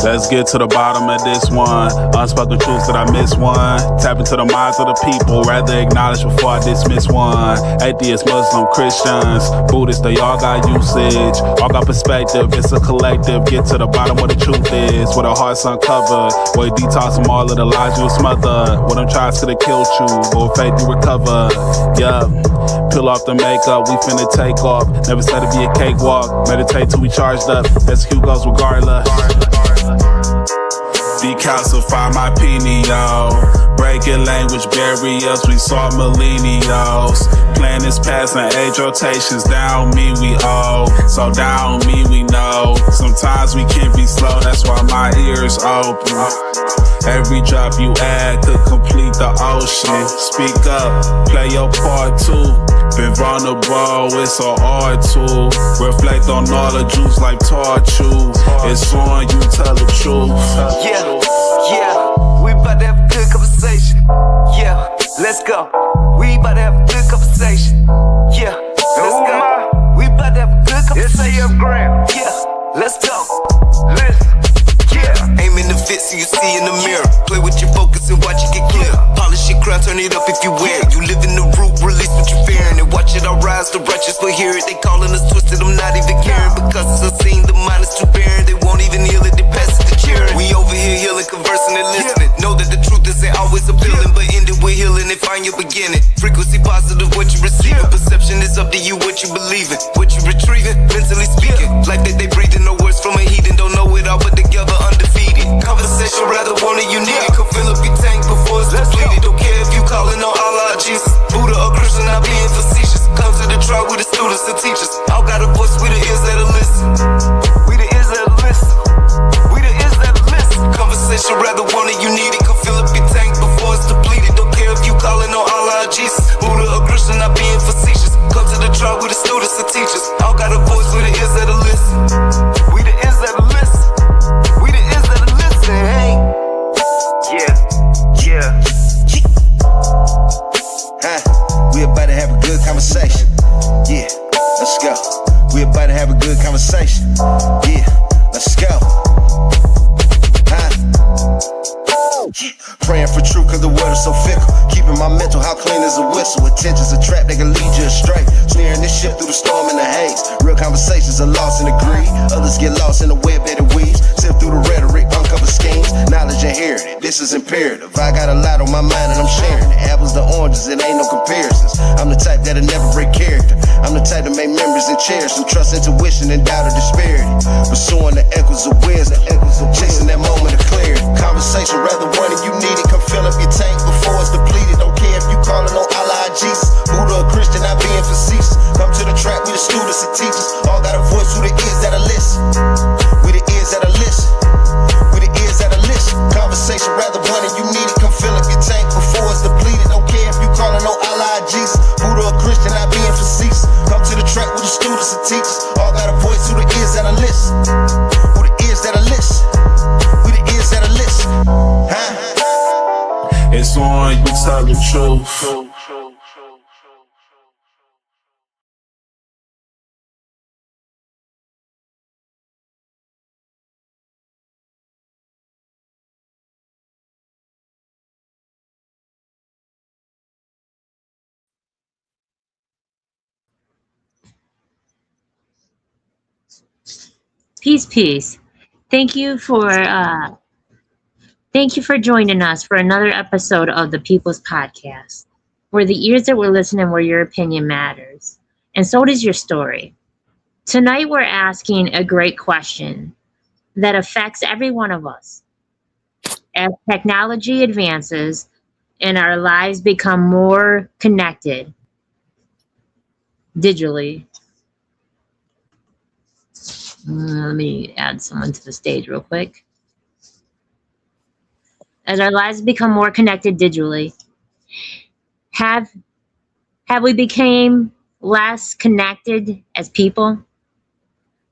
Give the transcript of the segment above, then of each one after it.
Let's get to the bottom of this one. Unspoken truths that I miss one. Tap into the minds of the people, rather acknowledge before I dismiss one. Atheists, Muslim, Christians, Buddhists, they all got usage. All got perspective, it's a collective. Get to the bottom where the truth is, where the heart's uncovered. Where you detox from all of the lies you smothered. Where them tries could have killed you, but with faith you recover. Yeah, peel off the makeup, we finna take off. Never said it'd be a cakewalk. Meditate till we charged up. Execute goes regardless. Decalcify my pineal. Breaking language barriers, we saw millennials. Planets passing age rotations, down me we owe. So down me we know. Sometimes we can be slow, that's why my ears open. Every drop you add could complete the ocean. Speak up, play your part too. Been vulnerable, it's so hard to reflect on all the juice like torture. It's on you, tell the truth. Yeah, we about to have a good conversation. Yeah, let's go. We about to have a good conversation. Yeah, let's go. We about to have a good conversation. Yeah, let's go. Listen. Yeah, aim in the fit so you see in the mirror. Play with your focus and watch it get clear. Polish your crown, turn it up if you wear it. You live in the root, release what you're fearing. And watch it all rise, the righteous will hear it. They calling us twisted, I'm not even caring. Because it's unseen, the mind is too barren. They won't even heal it, they pass it to cheering. We over here healing, conversing and listening. Know that the truth isn't always appealing, but end it with healing and find your beginning. Frequency positive, what you receiving. Perception is up to you, what you believing. What you retrieving, mentally speaking. Like that they breathing, no words from a heathen. Don't know it all, but together undefeated. Conversation, rather want it, you need it. Come fill up your tank before it's depleted. Don't care if you calling on Allah, Jesus, Buddha or Christian, not being facetious. Come to the trial with the students and teachers. All got a voice, we the ears that'll listen. We the ears that'll listen. We the ears that'll listen. Conversation, rather want it, you need it. Come fill up your tank before it's depleted. Don't care if you calling on Allah, Jesus, Buddha or Christian, not being facetious. Come to the trial with the students and teachers. All got a voice, we the ears that'll listen. We the ears that'll listen. We the ears that'll listen, hey. Yeah. We about to have a good conversation. Yeah, let's go. We about to have a good conversation. Yeah, let's go. Praying for truth cause the world is so fickle. Keeping my mental how clean as a whistle. Attention's a trap that can lead you astray. Sneering this ship through the storm and the haze. Real conversations are lost in the greed. Others get lost in the web that it weaves. Sift through the rhetoric, uncover schemes. Knowledge inherited, this is imperative. I got a lot on my mind and I'm sharing it. Apples to oranges, it ain't no comparisons. I'm the type that'll never break character. I'm the type to make memories and cherish them. Trust intuition and doubt of disparity. Pursuing the echoes of wisdom. Chasing that moment of clarity. Conversation rather one if you need it. Come fill up your tank before it's depleted. Don't care if you calling on Allah, Jesus, Buddha or Christian, not being facetious. Come to the track with the students and teachers. All got a voice who the ears that'll listen. We the ears that'll listen. We the ears that'll listen. Conversation rather one if you need it. Come fill up your tank before it's depleted. Don't care if you calling on Allah, Jesus, Buddha or Christian, not being facetious. Come to the track with the students and teachers. All got a voice who the ears that'll listen. Who the ears that'll listen. We the ears that'll listen. It's on you, tell the truth. Peace. Thank you for joining us for another episode of the People's Podcast, where the ears that were listening, where your opinion matters, and so does your story. Tonight we're asking a great question that affects every one of us. As technology advances and our lives become more connected digitally. Let me add someone to the stage real quick. As our lives become more connected digitally, have we become less connected as people?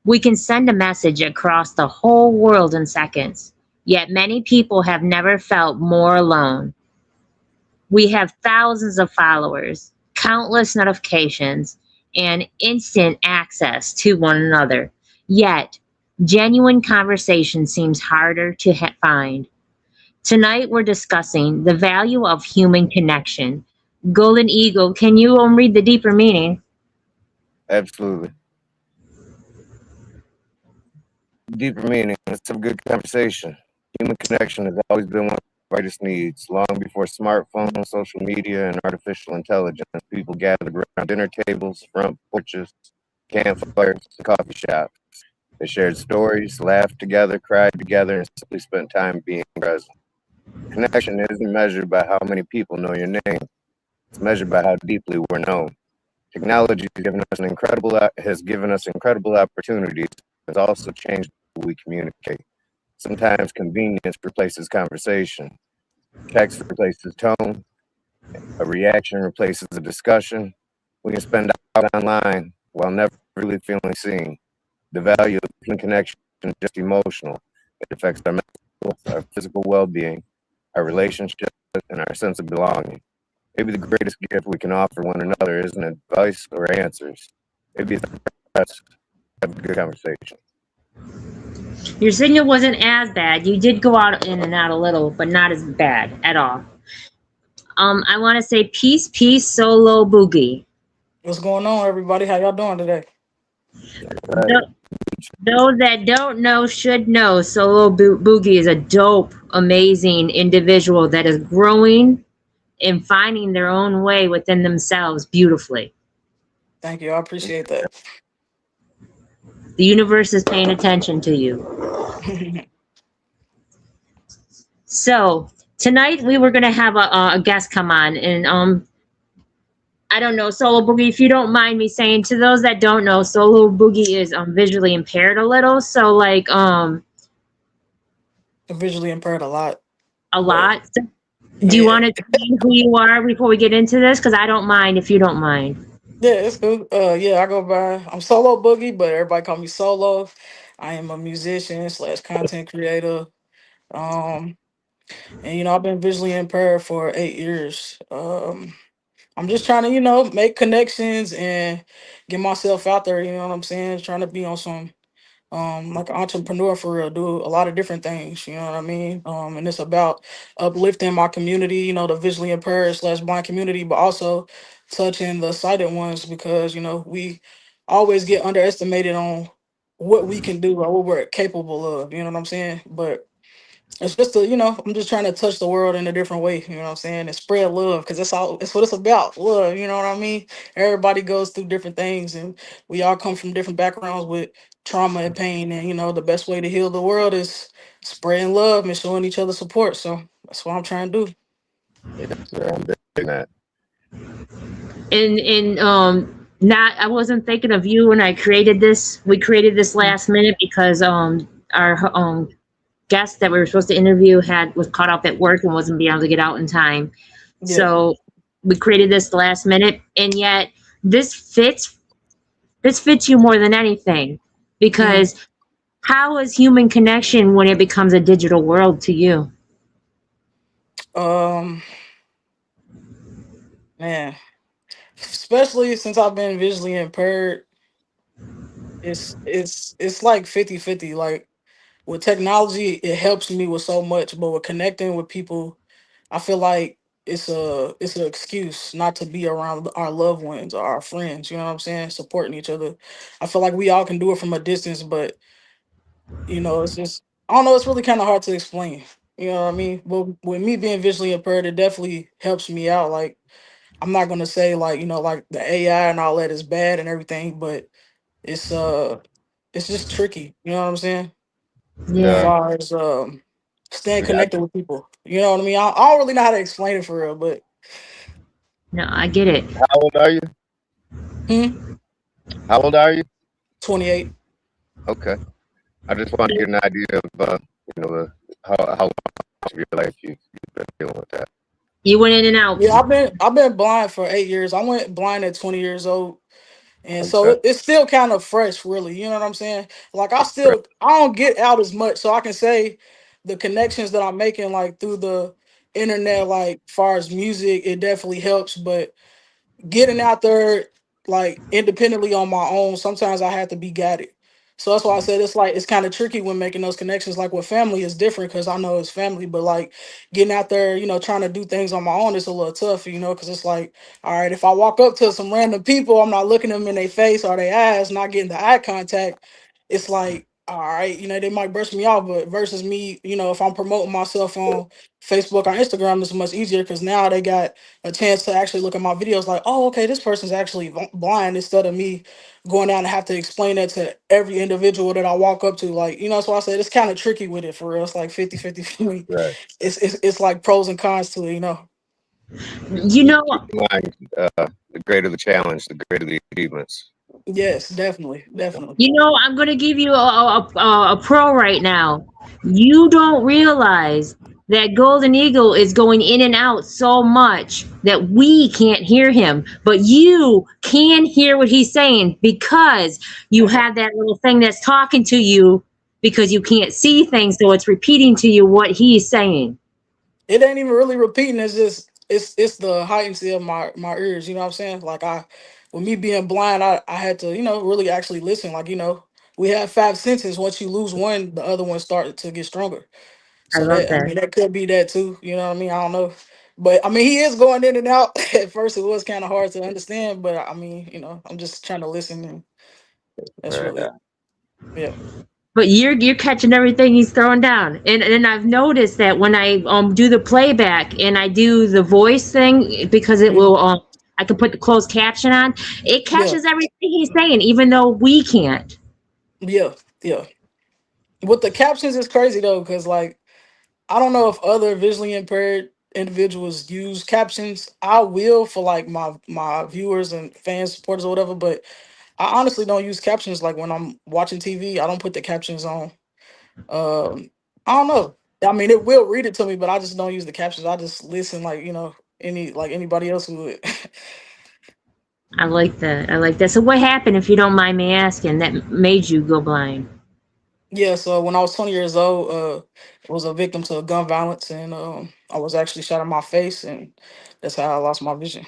We can send a message across the whole world in seconds, yet many people have never felt more alone. We have thousands of followers, countless notifications, and instant access to one another. Yet, Genuine conversation seems harder to find. Tonight, we're discussing the value of human connection. Golden Eagle, can you read the deeper meaning? Absolutely. Deeper meaning. Let's have a good conversation. Human connection has always been one of our greatest needs. Long before smartphones, social media, and artificial intelligence, people gathered around dinner tables, front porches, campfires, and coffee shops. They shared stories, laughed together, cried together, and simply spent time being present. Connection isn't measured by how many people know your name. It's measured by how deeply we're known. Technology has given us incredible opportunities. Has also changed how we communicate. Sometimes convenience replaces conversation. Text replaces tone. A reaction replaces a discussion. We can spend hours online while never really feeling seen. The value of human connection isn't just emotional. It affects our mental, our physical well-being, our relationships, and our sense of belonging. Maybe the greatest gift we can offer one another isn't advice or answers. Maybe it's us have a good conversation. Your signal wasn't as bad. You did go out in and out a little, but not as bad at all. I want to say peace, peace, solo boogie. What's going on, everybody? How y'all doing today? Right? Those that don't know should know. Solo boogie is a dope, amazing individual that is growing and finding their own way within themselves beautifully. Thank you. I appreciate that. The universe is paying attention to you. So tonight we were gonna have a guest come on, and I don't know, Solo Boogie, if you don't mind me saying, to those that don't know, Solo Boogie is visually impaired a little, so like I'm visually impaired a lot, a but lot. So, do you yeah, want to explain who you are before we get into this? Because I don't mind if you don't mind. yeah, it's cool. Yeah, I go by. I'm Solo Boogie, but everybody call me Solo. I am a musician slash content creator. Um, and I've been visually impaired for 8 years. I'm just trying to, make connections and get myself out there. You know what I'm saying? Trying to be on some like an entrepreneur for real, do a lot of different things, you know what I mean? And it's about uplifting my community, the visually impaired slash blind community, but also touching the sighted ones because, we always get underestimated on what we can do or what we're capable of, you know what I'm saying? But it's just I'm just trying to touch the world in a different way, you know what I'm saying? And spread love because it's what it's about. Love, you know what I mean? Everybody goes through different things and we all come from different backgrounds with trauma and pain. And the best way to heal the world is spreading love and showing each other support. So that's what I'm trying to do. Yeah, I'm big in that. And not, I wasn't thinking of you when I created this. We created this last minute because our guest that we were supposed to interview was caught up at work and wasn't being able to get out in time. Yeah. So we created this last minute, and yet this fits you more than anything because how is human connection when it becomes a digital world to you? Um, Man, especially since I've been visually impaired, it's like 50-50. Like with technology, it helps me with so much, but with connecting with people, I feel like it's an excuse not to be around our loved ones or our friends. You know what I'm saying? Supporting each other. I feel like we all can do it from a distance, but it's just I don't know. It's really kind of hard to explain. You know what I mean? But with me being visually impaired, it definitely helps me out. Like I'm not gonna say like like the AI and all that is bad and everything, but it's uh it's just tricky. You know what I'm saying? As Yeah, Yeah. far as staying Yeah. connected with people. You know what I mean? I don't really know how to explain it for real, but no, I get it. How old are you? hmm, How old are you? 28. Okay. I just want to get an idea of how long of your life you've been dealing with that. You went in and out. Yeah, I've been blind for 8 years. I went blind at 20 years old. And so Okay. it's still kind of fresh, really. You know what I'm saying? Like I don't get out as much, so I can say the connections that I'm making, like through the internet, like far as music, it definitely helps. But getting out there, like independently on my own, sometimes I have to be guided. So that's why I said it's like it's kind of tricky when making those connections. Like with family is different because I know it's family, but like getting out there, trying to do things on my own is a little tough, because it's like, all right, if I walk up to some random people, I'm not looking them in their face or their eyes, not getting the eye contact. It's like, all right, they might brush me off, but versus me, if I'm promoting myself on Facebook or Instagram, it's much easier because now they got a chance to actually look at my videos like, oh, okay, this person's actually blind instead of me going down and have to explain that to every individual that I walk up to. Like, so I said it's kind of tricky with it for real. It's like 50-50 for me. Right. It's like pros and cons to it. You Keep know, in mind, the greater the challenge, the greater the achievements. Yes, definitely. Definitely. I'm going to give you a pro right now. You don't realize that Golden Eagle is going in and out so much that we can't hear him, but you can hear what he's saying because you have that little thing that's talking to you because you can't see things, so it's repeating to you what he's saying. It ain't even really repeating. It's just it's the heightency of my ears. You know what I'm saying? Like with me being blind, I had to really actually listen. Like we have five senses. Once you lose one, the other one started to get stronger. I So love that I that. mean that could be that too. You know what I mean? I don't know. But I mean he is going in and out. At first it was kind of hard to understand, but I mean, I'm just trying to listen and that's Right. really it. Yeah. But you're catching everything he's throwing down, and I've noticed that when I do the playback and I do the voice thing because it will Mhm. I can put the closed caption on, it Yeah. catches everything he's saying, even though we can't. Yeah. Yeah. With the captions it's crazy though, because like I don't know if other visually impaired individuals use captions. I will for like my viewers and fans, supporters or whatever, but I honestly don't use captions like when I'm watching TV. I don't put the captions on. I don't know. I mean, it will read it to me, but I just don't use the captions. I just listen like anybody else would. I like that. I like that. So what happened, if you don't mind me asking, that made you go blind? Yeah. So when I was 20 years old, I was a victim to gun violence, and I was actually shot in my face, and that's how I lost my vision.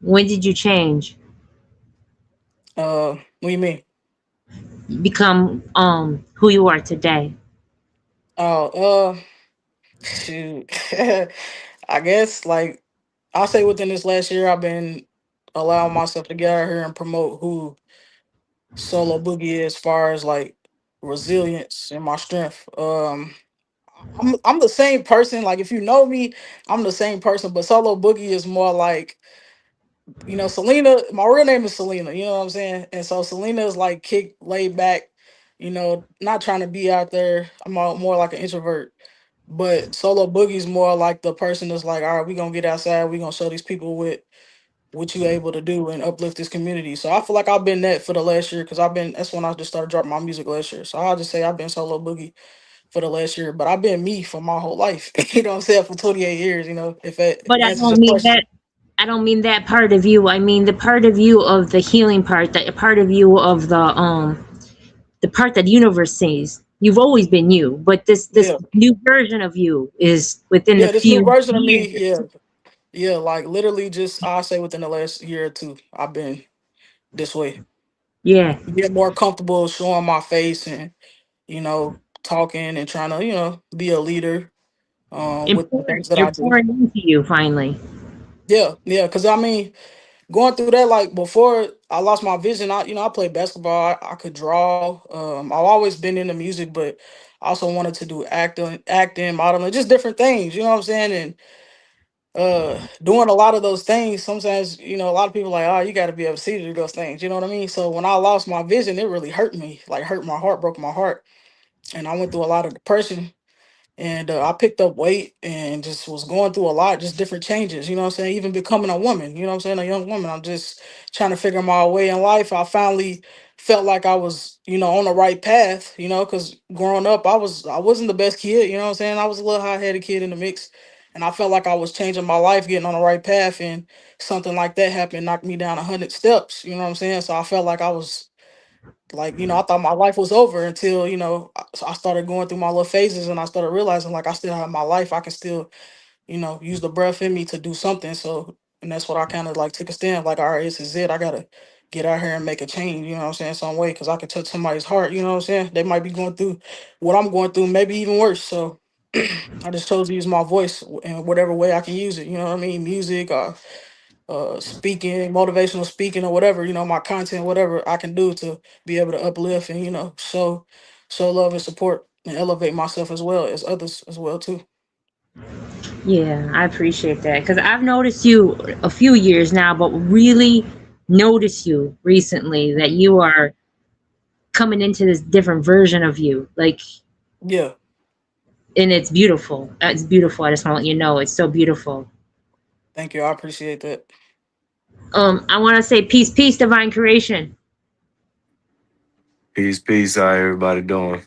When did you change, What do you mean? become who you are today? Oh, shoot. I guess like I'll say within this last year, I've been allowing myself to get out here and promote who Solo Boogie is, as far as like resilience and my strength. I'm the same person. Like if you know me, I'm the same person. But Solo Boogie is more like Selena. My real name is Selena. You know what I'm saying? And so Selena is like kick, laid back. Not trying to be out there. I'm more like an introvert. But Solo Boogie's more like the person that's like, all right, we gonna get outside. We gonna show these people what you able to do and uplift this community. So I feel like I've been that for the last year because that's when I just started dropping my music last year. So I'll just say I've been Solo Boogie for the last year, but I've been me for my whole life. You know what I'm saying? For 28 years, if it But answers your question. I don't mean that part of you. I mean the part of you of the healing part, the part of you of the part that the universe sees. You've always been you, but this Yeah. new version of you is within the Yeah, this new few version of me, years. yeah. Yeah, like literally just I say within the last year or two, I've been this way. Yeah. Get more comfortable showing my face and, talking and trying to, be a leader with the things that You're I do. pouring into you finally. Yeah, yeah. Cause I mean, going through that, like before I lost my vision, I played basketball. I could draw. I've always been into music, but I also wanted to do acting, modeling, just different things. You know what I'm saying? And doing a lot of those things, sometimes a lot of people like, oh, you got to be able to see to do those things. You know what I mean? So when I lost my vision, it really hurt me, like hurt my heart, broke my heart, and I went through a lot of depression. And I picked up weight and just was going through a lot, just different changes, you know what I'm saying? Even becoming a woman, you know what I'm saying? A young woman. I'm just trying to figure my way in life. I finally felt like I was, on the right path, because growing up, I wasn't the best kid, you know what I'm saying? I was a little hot-headed kid in the mix. And I felt like I was changing my life, getting on the right path, and something like that happened, knocked me down 100 steps, you know what I'm saying? So I felt like I was like I thought my life was over until I started going through my little phases and I started realizing like I still have my life. I can still use the breath in me to do something. So and that's what I kind of like took a stand like, all right, this is it. I gotta get out here and make a change, you know what I'm saying, some way, because I can touch somebody's heart, you know what I'm saying? They might be going through what I'm going through, maybe even worse. So I just chose to use my voice in whatever way I can use it, you know what I mean? Music, speaking, motivational speaking, or whatever, you know, my content, whatever I can do to be able to uplift and, you know, show love and support and elevate myself as well as others as well too. Yeah, I appreciate that because I've noticed you a few years now, but really noticed you recently that you are coming into this different version of you. Like, Yeah, and it's beautiful. It's beautiful. I just want to let you know it's so beautiful. thank you. I appreciate that. I want to say peace, peace, divine creation. Peace, peace. How everybody doing?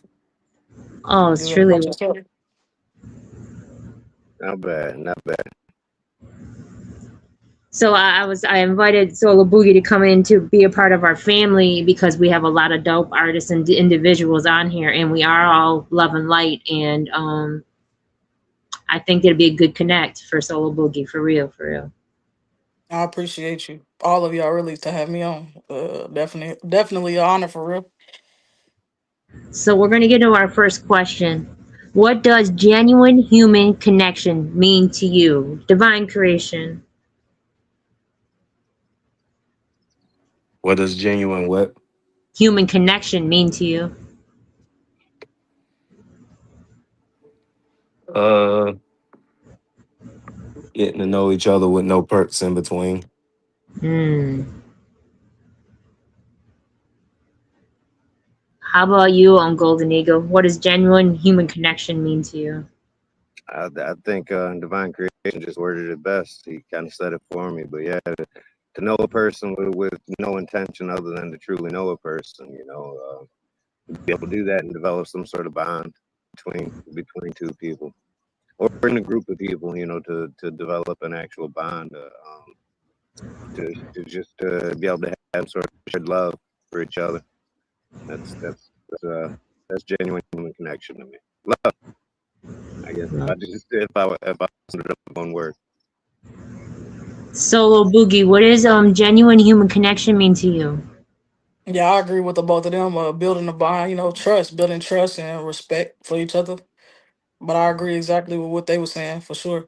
Oh, it's Good truly. about yourself. Not bad, not bad. So I invited Solo Boogie to come in to be a part of our family because we have a lot of dope artists and individuals on here, and we are all love and light. And I think it'd be a good connect for Solo Boogie, for real, for real. I appreciate you, all of y'all, really, to have me on. Definitely an honor for real. So we're gonna get to our first question. What does genuine human connection mean to you? Divine creation. What does genuine what? Human connection mean to you? Uh, Getting to know each other with no perks in between. Hmm. How about you on Golden Eagle? What does genuine human connection mean to you? I think Divine Creation just worded it best. He kind of said it for me. But yeah, to know a person with no intention other than to truly know a person, be able to do that and develop some sort of bond between two people or in a group of people, to develop an actual bond, to just be able to have sort of shared love for each other. That's genuine human connection to me. Love, I guess. If I summed it up in one word. Solo Boogie, what does genuine human connection mean to you? Yeah, I agree with the both of them. Building a bond, you know, building trust and respect for each other. But I agree exactly with what they were saying for sure.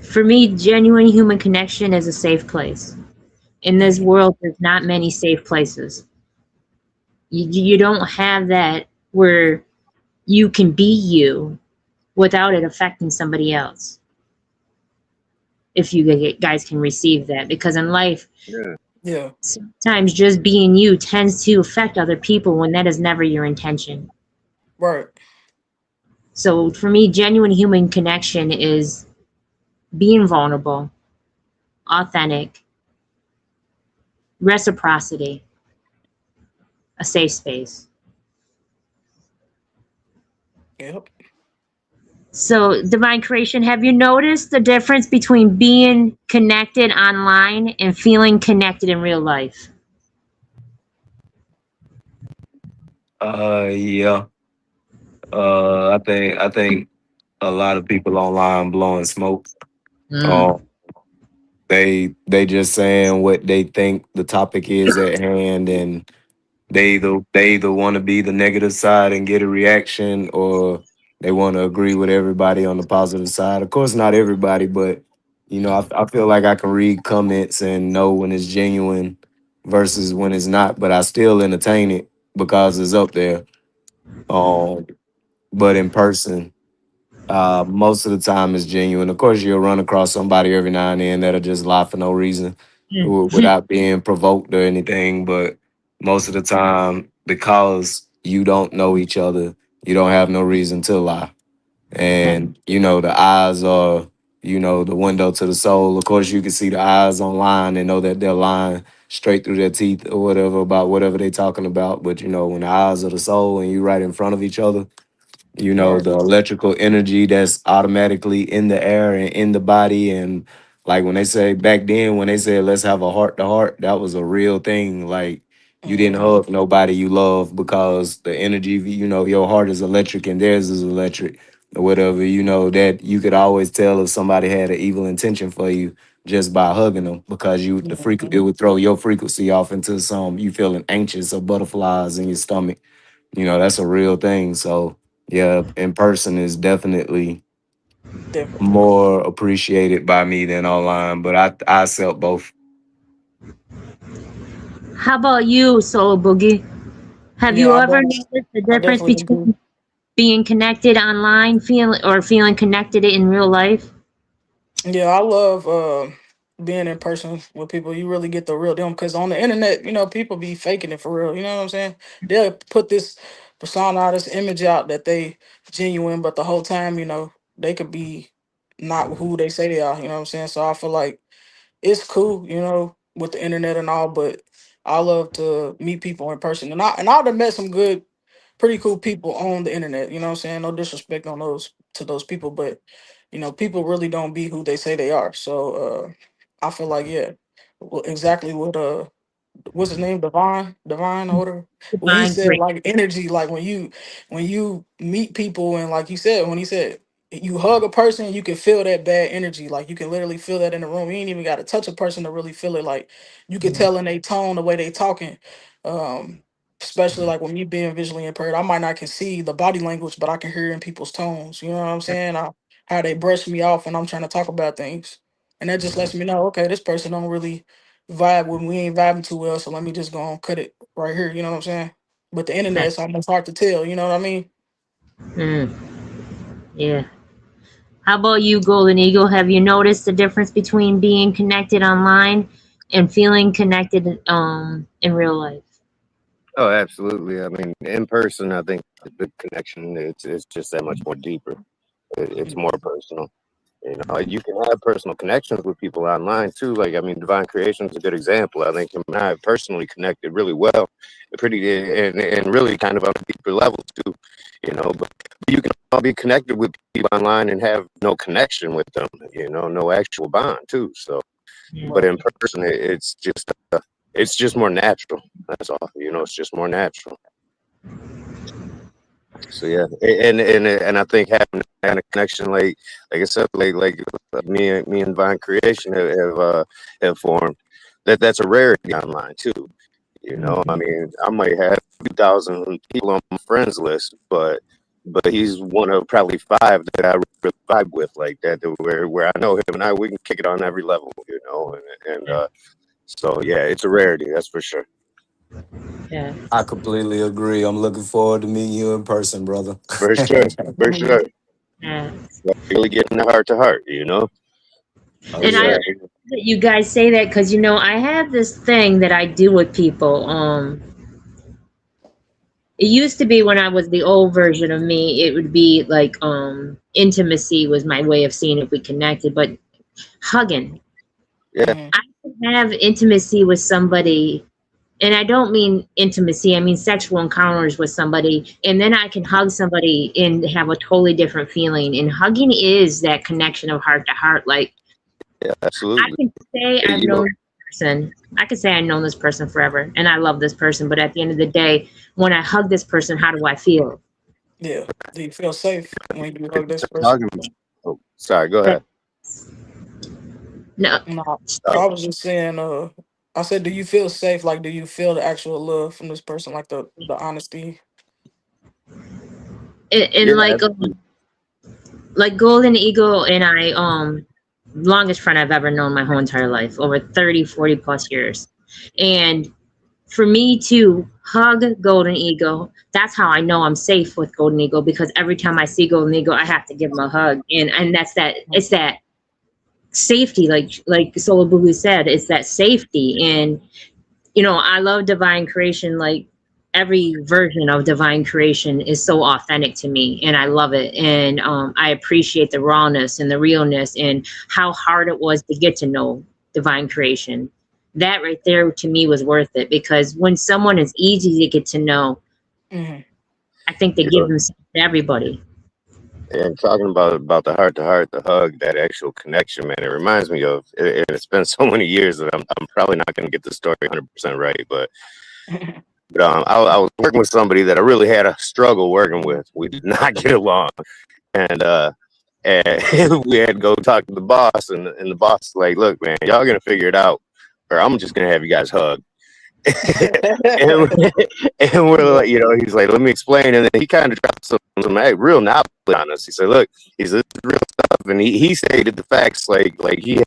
For me, genuine human connection is a safe place. In this Hmm. world, there's not many safe places. You don't have that where you can be you without it affecting somebody else. If you guys can receive that, because in life, Yeah, Yeah, sometimes just being you tends to affect other people when that is never your intention. right. So for me, genuine human connection is being vulnerable, authentic, reciprocity, a safe space. Yep. So, divine creation, have you noticed the difference between being connected online and feeling connected in real life? Yeah. I think a lot of people online blowing smoke. Mm. Um, they just saying what they think the topic is at hand, and they either want to be the negative side and get a reaction, or they want to agree with everybody on the positive side. Of course, not everybody, but I feel like I can read comments and know when it's genuine versus when it's not. But I still entertain it because it's up there. Um, but in person, most of the time it's genuine. Of course, you'll run across somebody every now and then that'll just lie for no reason without being provoked or anything. But most of the time, because you don't know each other, you don't have no reason to lie. And the eyes are, the window to the soul. Of course, you can see the eyes online and know that they're lying straight through their teeth or whatever about whatever they're talking about. But when the eyes of the soul and you right in front of each other, Right. the electrical energy that's automatically in the air and in the body. And like when they say back then, when they said let's have a heart to heart, that was a real thing. Like you didn't Hmm. hug nobody you love because the energy, your heart is electric and theirs is electric. or whatever, you know, that you could always tell if somebody had an evil intention for you just by hugging them, because it Mhm. would throw your frequency off into some, you feeling anxious or butterflies in your stomach. You know, that's a real thing. So yeah, in person is definitely Definitely. more appreciated by me than online, but I accept both. How about you, Soul Boogie? Have Yeah, you ever noticed the I difference definitely agree. between being connected online, feeling connected in real life? Yeah, I love being in person with people. You really get the real them, because on the internet, people be faking it for real. You know what I'm saying? They'll put this persona, this image out that they genuine, but the whole time, they could be not who they say they are. You know what I'm saying? So I feel like it's cool, with the internet and all, but I love to meet people in person. And I've done met some good, pretty cool people on the internet. You know what I'm saying? No disrespect on those people, but people really don't be who they say they are. So I feel like, yeah, well, exactly what's his name, Divine or whatever, when he Divine said creation. like energy, like when you meet people, and like you said, when he said you hug a person, you can feel that bad energy, like you can literally feel that in the room. You ain't even got to touch a person to really feel it. Like you can tell in their tone, the way they talking. um Especially like when me being visually impaired, I might not can see the body language, but I can hear in people's tones, you know what I'm saying? How they brush me off when I'm trying to talk about things, and that just lets me know, okay, this person don't really vibe when we ain't vibing too well, so let me just go and cut it right here. You know what I'm saying? But the internet, it's almost hard to tell. You know what I mean? Mm, yeah. How about you, Golden Eagle? Have you noticed the difference between being connected online and feeling connected in real life? Oh, absolutely. I mean, in person, I think the connection it's just that much more deeper. It's more personal. You know, you can have personal connections with people online too. Like, I mean, Divine Creation is a good example. I think him and I have personally connected really well, and really kind of on a deeper level too. You know, but you can all be connected with people online and have no connection with them. You know, no actual bond too. So, Yeah. but Right. in person, it's just more natural. That's all. You know, it's just more natural. So yeah, and I think having that kind of connection, like I said, me and Vine Creation have formed. That's a rarity online too. You know, I Mhm. mean, I might have 2,000 people on my friends list, but he's one of probably five that I really vibe with like that, where I know him and we can kick it on every level. You know, and so yeah, it's a rarity, that's for sure. Yeah. I completely agree. I'm looking forward to meeting you in person, brother. For sure, for sure. Yeah. Really getting the heart to heart. You know. Oh And I yeah. like that you guys say that because I have this thing that I do with people. It used to be when I was the old version of me, it would be like intimacy was my way of seeing if we connected, but hugging. Yeah. Mhm. I can have intimacy with somebody, and I don't mean intimacy, I mean sexual encounters with somebody, and then I can hug somebody and have a totally different feeling. And hugging is that connection of heart to heart. Like Yeah, I absolutely. can say Hey, I've you know, known this person. I can say I've known this person forever and I love this person, but at the end of the day, when I hug this person, how do I feel? Yeah. Do you feel safe when you hug this person? talking about. Oh, sorry. Go ahead. No, No, Uh, I was just saying. I said, do you feel safe? Like, do you feel the actual love from this person? Like the honesty. and yeah, like Golden Eagle and I, longest friend I've ever known my whole entire life, over 30, 40 plus years. And for me to hug Golden Eagle, that's how I know I'm safe with Golden Eagle, because every time I see Golden Eagle, I have to give him a hug. And that's that, it's that safety, like Solo Bulu said, it's that safety. And I love Divine Creation. Like every version of Divine Creation is so authentic to me, and I love it. And I appreciate the rawness and the realness and how hard it was to get to know Divine Creation. That right there to me was worth it, because when someone is easy to get to know, Hmm. I think they you give know, themselves to everybody. and talking about the heart to heart, the hug, that actual connection, man. It reminds me of. It's been so many years that I'm probably not going to get the story 100% right, but I was working with somebody that I really had a struggle working with. We did not get along, and and we had to go talk to the boss, and the boss is like, "Look, man, y'all gonna figure it out, or I'm just gonna have you guys hug." and, and we're like, he's like, "Let me explain," and then he kind of dropped some real knowledge on us. He said, "Look," he said, "This is real stuff," and he stated the facts like he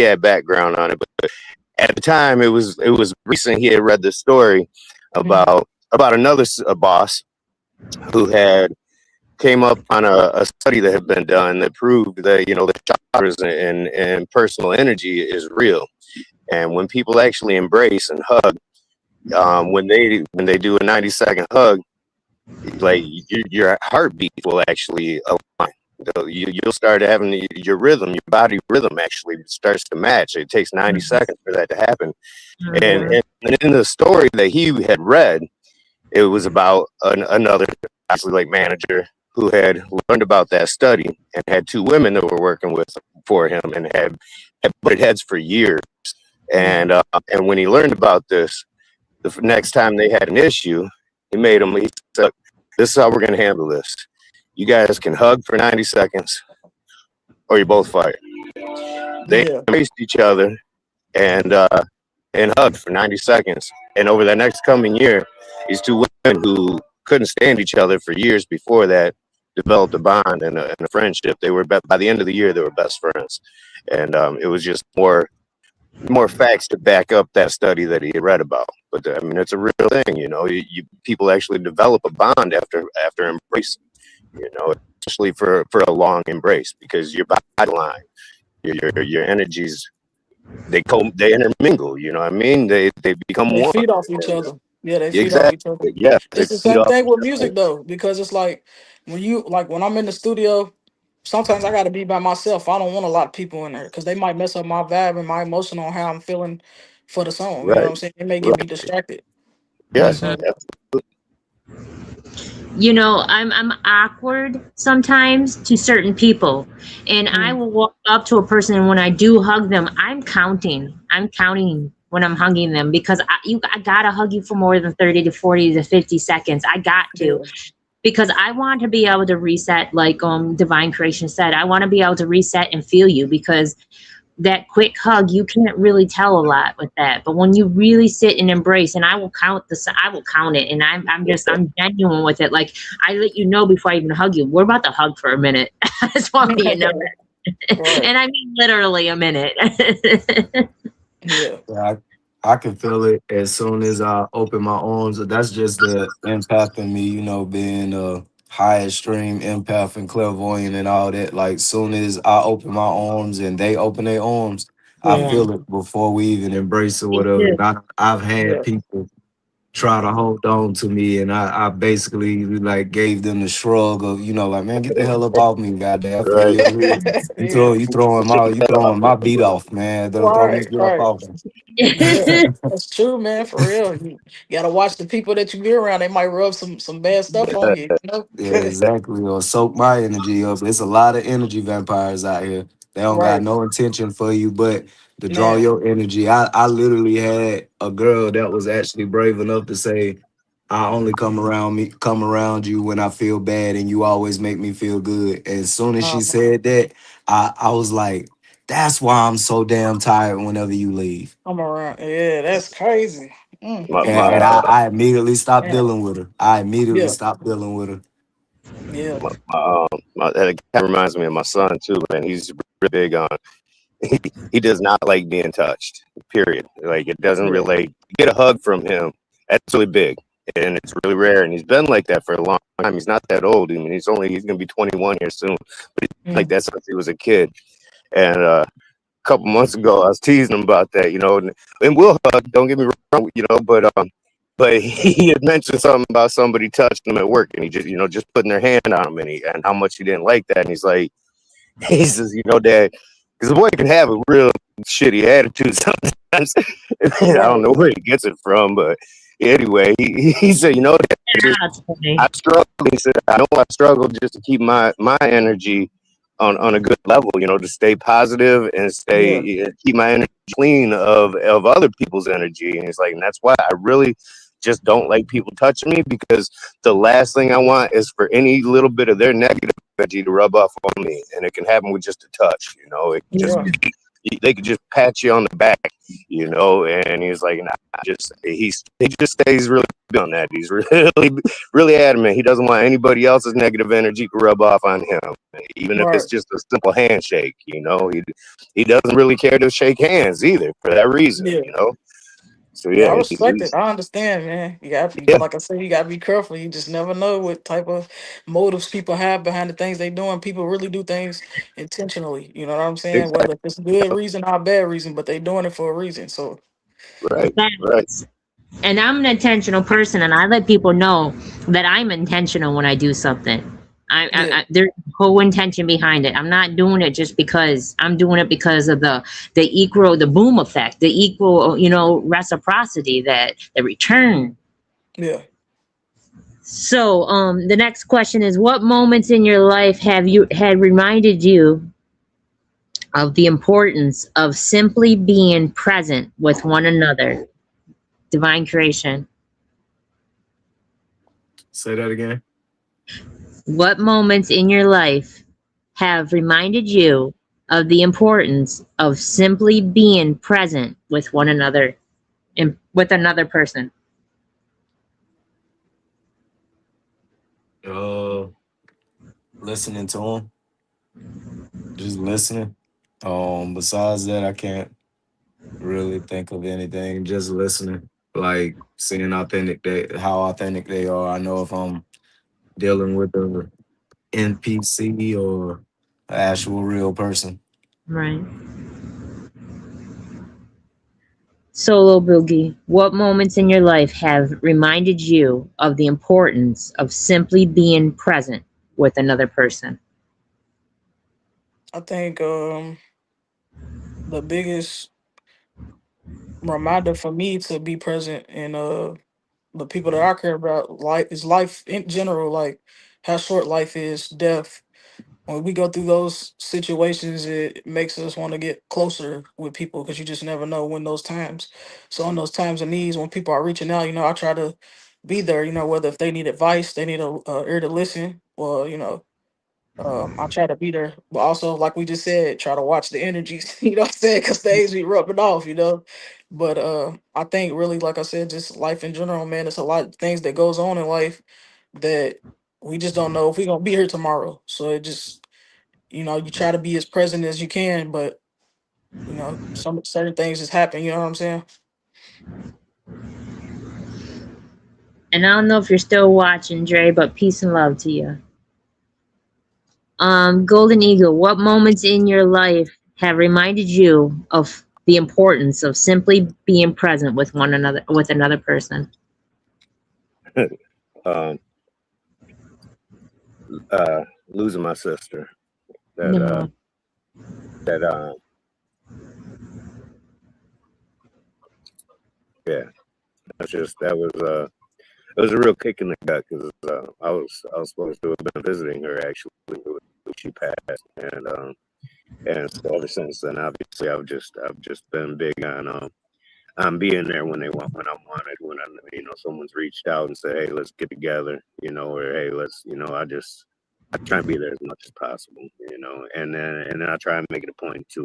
had background on it, but at the time it was recent. He had read the story about another boss who had came up on a study that had been done that proved that the chakras and personal energy is real, and when people actually embrace and hug, when they do a 90-second hug, like your heartbeat will actually align. You'll start having your rhythm, your body rhythm actually starts to match. It takes 90 seconds for that to happen. And in the story that he had read, it was about another actually like manager who had learned about that study and had two women that were working with for him and had butted heads for years. And when he learned about this, the next time they had an issue, he said, "This is how we're going to handle this. You guys can hug for 90 seconds or you're both fired." They embraced each other and hugged for 90 seconds. And over the next coming year, these two women who couldn't stand each other for years before that developed a bond and a friendship. They were, by the end of the year, they were best friends. And it was just more facts to back up that study that he had read about. But I mean, it's a real thing, people actually develop a bond after embracing, especially for a long embrace, because your body line, your energies, they intermingle. You know what I mean? They become They one. feed off each other. Yeah, they feed off each other. Exactly. Yeah, they It's the feed same off thing with each other. music though, because it's like when I'm in the studio, sometimes I gotta be by myself. I don't want a lot of people in there because they might mess up my vibe and my emotion on how I'm feeling for the song. You know what Right. I'm saying? It may get me Right. distracted. Yeah. So I'm awkward sometimes to certain people, and I will walk up to a person, and when I do hug them, I'm counting when I'm hugging them, because I gotta hug you for more than 30 to 40 to 50 seconds. I got to, because I want to be able to reset, like Divine Creation said. I want to be able to reset and feel you, because that quick hug, you can't really tell a lot with that. But when you really sit and embrace, and I will count it, and I'm genuine with it. Like, I let you know before I even hug you, we're about to hug for a minute. I just want you to know that. And I mean literally a minute. yeah. I can feel it as soon as I open my arms. That's just the empath in me, being a high extreme empath and clairvoyant and all that. Like, soon as I open my arms and they open their arms, I Yeah, feel it before we even embrace or me whatever. too. And I've had Yeah. people try to hold on to me, and I basically like gave them the shrug of, like, man, get the hell up off me, goddamn. I feel Right. your head. Yeah. You throwing my beat off, man. Don't throw me Right, stuff right. off. Yeah. That's true, man, for real. You gotta watch the people that you be around. They might rub some bad stuff on you, you know? Yeah, exactly. Or soak my energy up. There's a lot of energy vampires out here. They don't got Right. no intention for you, but to draw Man. your energy. I literally had a girl that was actually brave enough to say, "I only come around you when I feel bad, and you always make me feel good." And as soon as she Uh-huh. said that, I was like, "That's why I'm so damn tired whenever you leave." I'm around. Yeah, that's crazy. My, And, my, and Okay. I immediately stopped Yeah. dealing with her. I immediately Yeah. stopped dealing with her. Yeah. that kind of reminds me of my son too, man. He's really big on. He does not like being touched. Period. Like, it doesn't Yeah. relate. Get a hug from him. That's really big, and it's really rare. And he's been like that for a long time. He's not that old. I mean, he's gonna be 21 here soon. But he's been like that since he was a kid. And a couple months ago, I was teasing him about that, and we'll hug. Don't get me wrong, but he had mentioned something about somebody touching him at work, and he just putting their hand on him, and how much he didn't like that. And he's like, he says, Dad, because the boy can have a real shitty attitude sometimes. I don't Right. know where he gets it from, but anyway, he said, Dad, That's funny. I struggle. He said, I know I struggle just to keep my energy on a good level, to stay positive and Yeah. keep my energy clean of other people's energy. And it's like, and that's why I really just don't like people touching me, because the last thing I want is for any little bit of their negative energy to rub off on me, and it can happen with just a touch. You know, it can just Yeah. they could just pat you on the back, you know. And he's like, nah, he just stays really big on that. He's really adamant. He doesn't want anybody else's negative energy to rub off on him, even if Right. it's just a simple handshake. You know, he doesn't really care to shake hands either for that reason. Yeah. You know, so Yeah, I yeah, respect it. I understand, man. You got to, yeah, like I said, you got to be careful. You just never know what type of motives people have behind the things they doing. People really do things intentionally. You know what I'm saying? exactly, Whether it's good reason or bad reason, but they doing it for a reason. So right, right, Facts. And I'm an intentional person, and I let people know that I'm intentional when I do something. yeah, There's whole intention behind it. I'm not doing it just because I'm doing it because of the boom effect, the equal, reciprocity, that the return. yeah. So, the next question is, what moments in your life have you had reminded you of the importance of simply being present with one another? Divine creation. Say that again. What moments in your life have reminded you of the importance of simply being present with one another and with another person? Uh, Listening to him, just listening. Besides that, I can't really think of anything. Just listening, like seeing how authentic they are. I know if I'm dealing with a NPC or an actual real person. Right. Solo Boogie, what moments in your life have reminded you of the importance of simply being present with another person? I think the biggest reminder for me to be present and the people that I care about, life in general, like how short life is, death. When we go through those situations, it makes us want to get closer with people because you just never know when those times. So in those times of needs, when people are reaching out, I try to be there. Whether if they need advice, they need a ear to listen. Well, I try to be there, but also like we just said, try to watch the energies. You know what I'm saying? Because things be rubbing off. But I think really, like I said, just life in general, man. It's a lot of things that goes on in life that we just don't know if we're gonna be here tomorrow. So it just you try to be as present as you can, but some certain things just happen. You know what I'm saying? And I don't know if you're still watching, Dre, but peace and love to you. Golden Eagle, what moments in your life have reminded you of the importance of simply being present with one another, with another person? um, losing my sister. That No. that yeah, that was a real kick in the gut because I was supposed to have been visiting her actually when she passed, and so ever since then, obviously, I've just been big on being there when I'm wanted, when someone's reached out and said, hey, let's get together, or hey, I try and be there as much as possible, and then I try and make it a point to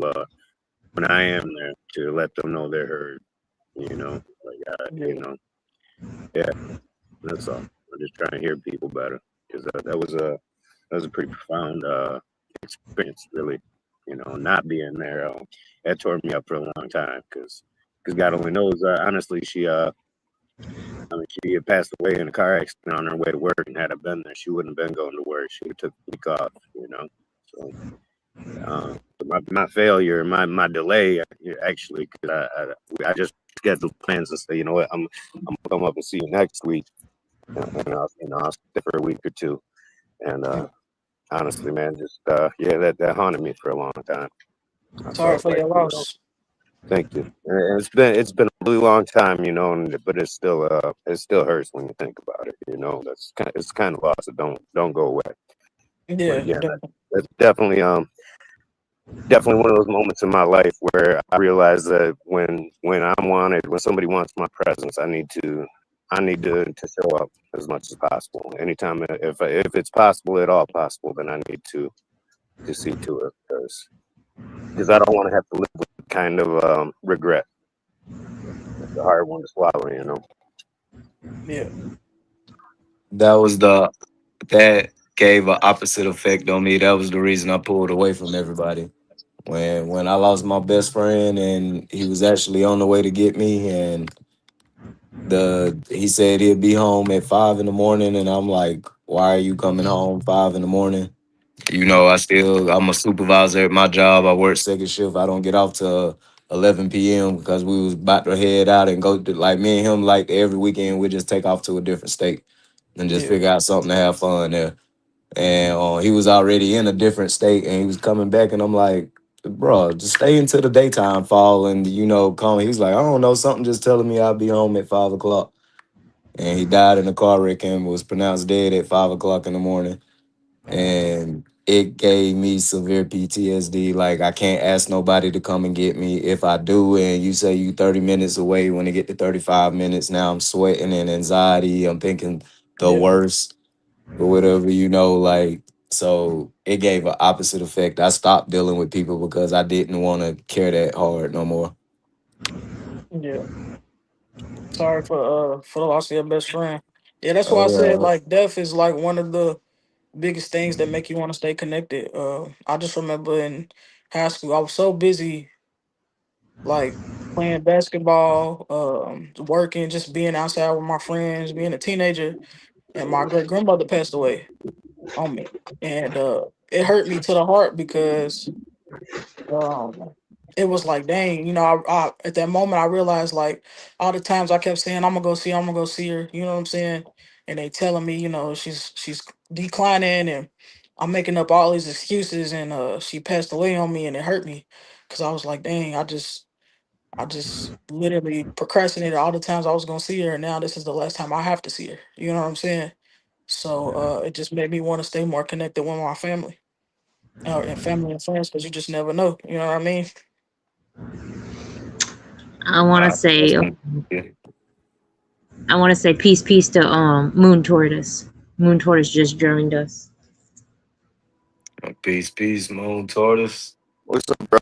when I am there to let them know they're heard, like Yeah. yeah, that's all. I just try and hear people better because that was a pretty profound experience, really. Not being there, that tore me up for a long time because God only knows. Honestly, she had passed away in a car accident on her way to work, and had I been there, she wouldn't have been going to work. She would have took a week off, So my failure, my delay, actually, because I just scheduled plans and say, you know what, I'm gonna come up and see you next week, and I'll stay for a week or two, and honestly, man, just yeah, that haunted me for a long time. So I Sorry was for like, your loss. thank you. And it's been a really long time, but it still hurts when you think about it. It's kind of loss that don't go away. But Yeah, again, definitely. that's definitely one of those moments in my life where I realize that when I'm wanted, when somebody wants my presence, I need I need to show up as much as possible. Anytime, if it's possible at all possible, then I need to see to it because I don't want to have to live with kind of regret. It's a hard one to swallow, you know. Yeah. That was that gave an opposite effect on me. That was the reason I pulled away from everybody. When I lost my best friend and he was actually on the way to get me, and he said he'd be home at 5 in the morning, and I'm like, why are you coming home 5 in the morning? I'm a supervisor at my job. I work second shift. I don't get off till 11 p.m. because we was about to head out and go to, like, me and him, like, every weekend we just take off to a different state and just Yeah. figure out something to have fun there. And he was already in a different state and he was coming back, and I'm like, bro, just stay until the daytime fall and come. He was like, I don't know, something just telling me I'll be home at 5 o'clock. And he died in a car wreck and was pronounced dead at 5 o'clock in the morning. And it gave me severe PTSD. Like, I can't ask nobody to come and get me. If I do, and you say you 30 minutes away, when it get to 35 minutes, now I'm sweating and anxiety. I'm thinking the Yeah. worst or whatever, like, so it gave an opposite effect. I stopped dealing with people because I didn't want to care that hard no more. Yeah. Sorry for the loss of your best friend. Yeah, that's why I said Oh like death is like one of the biggest things that make you want to stay connected. I just remember in high school I was so busy like playing basketball, working, just being outside with my friends, being a teenager, and my great grandmother passed away on me. And it hurt me to the heart because um it was like, dang, I at that moment I realized like all the times I kept saying I'm gonna go see her, I'm gonna go see her, you know what I'm saying? And they telling me, she's declining, and I'm making up all these excuses, and she passed away on me, and it hurt me because I was like, dang, I just literally procrastinated all the times I was gonna see her, and now this is the last time I have to see her. You know what I'm saying? So it just made me want to stay more connected with my family, and family and friends, because you just never know. You know what I mean? I want to say, Yeah. I want to say peace to Moon Tortoise. Moon Tortoise just joined us. peace, Moon Tortoise. What's up, bro?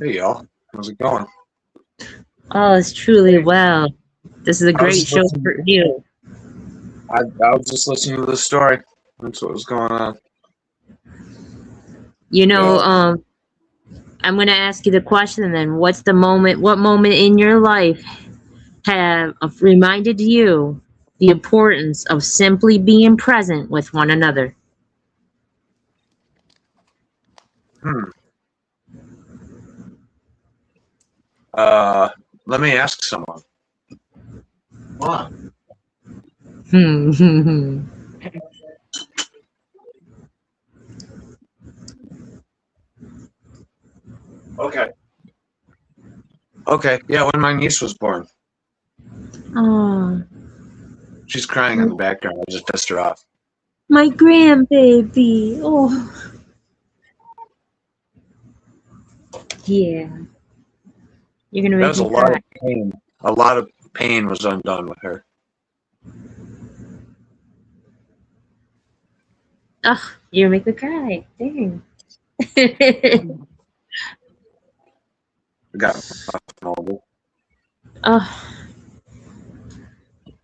Hey y'all, how's it going? Oh, it's truly well. This is a I was great just show listening. for you. I was just listening to the story. That's what was going on. You know, Yeah. I'm going to ask you the question then. What moment in your life have reminded you the importance of simply being present with one another? Hmm. Let me ask someone. Hold Hmm. Okay. Okay. Yeah, when my niece was born, Oh, she's crying in the background. I just pissed her off. my grandbaby. Oh, yeah. You're going to That make was a me lot cry. of pain. A lot of pain was undone with her. Oh, you're going to make me cry. Dang. We got older. Oh,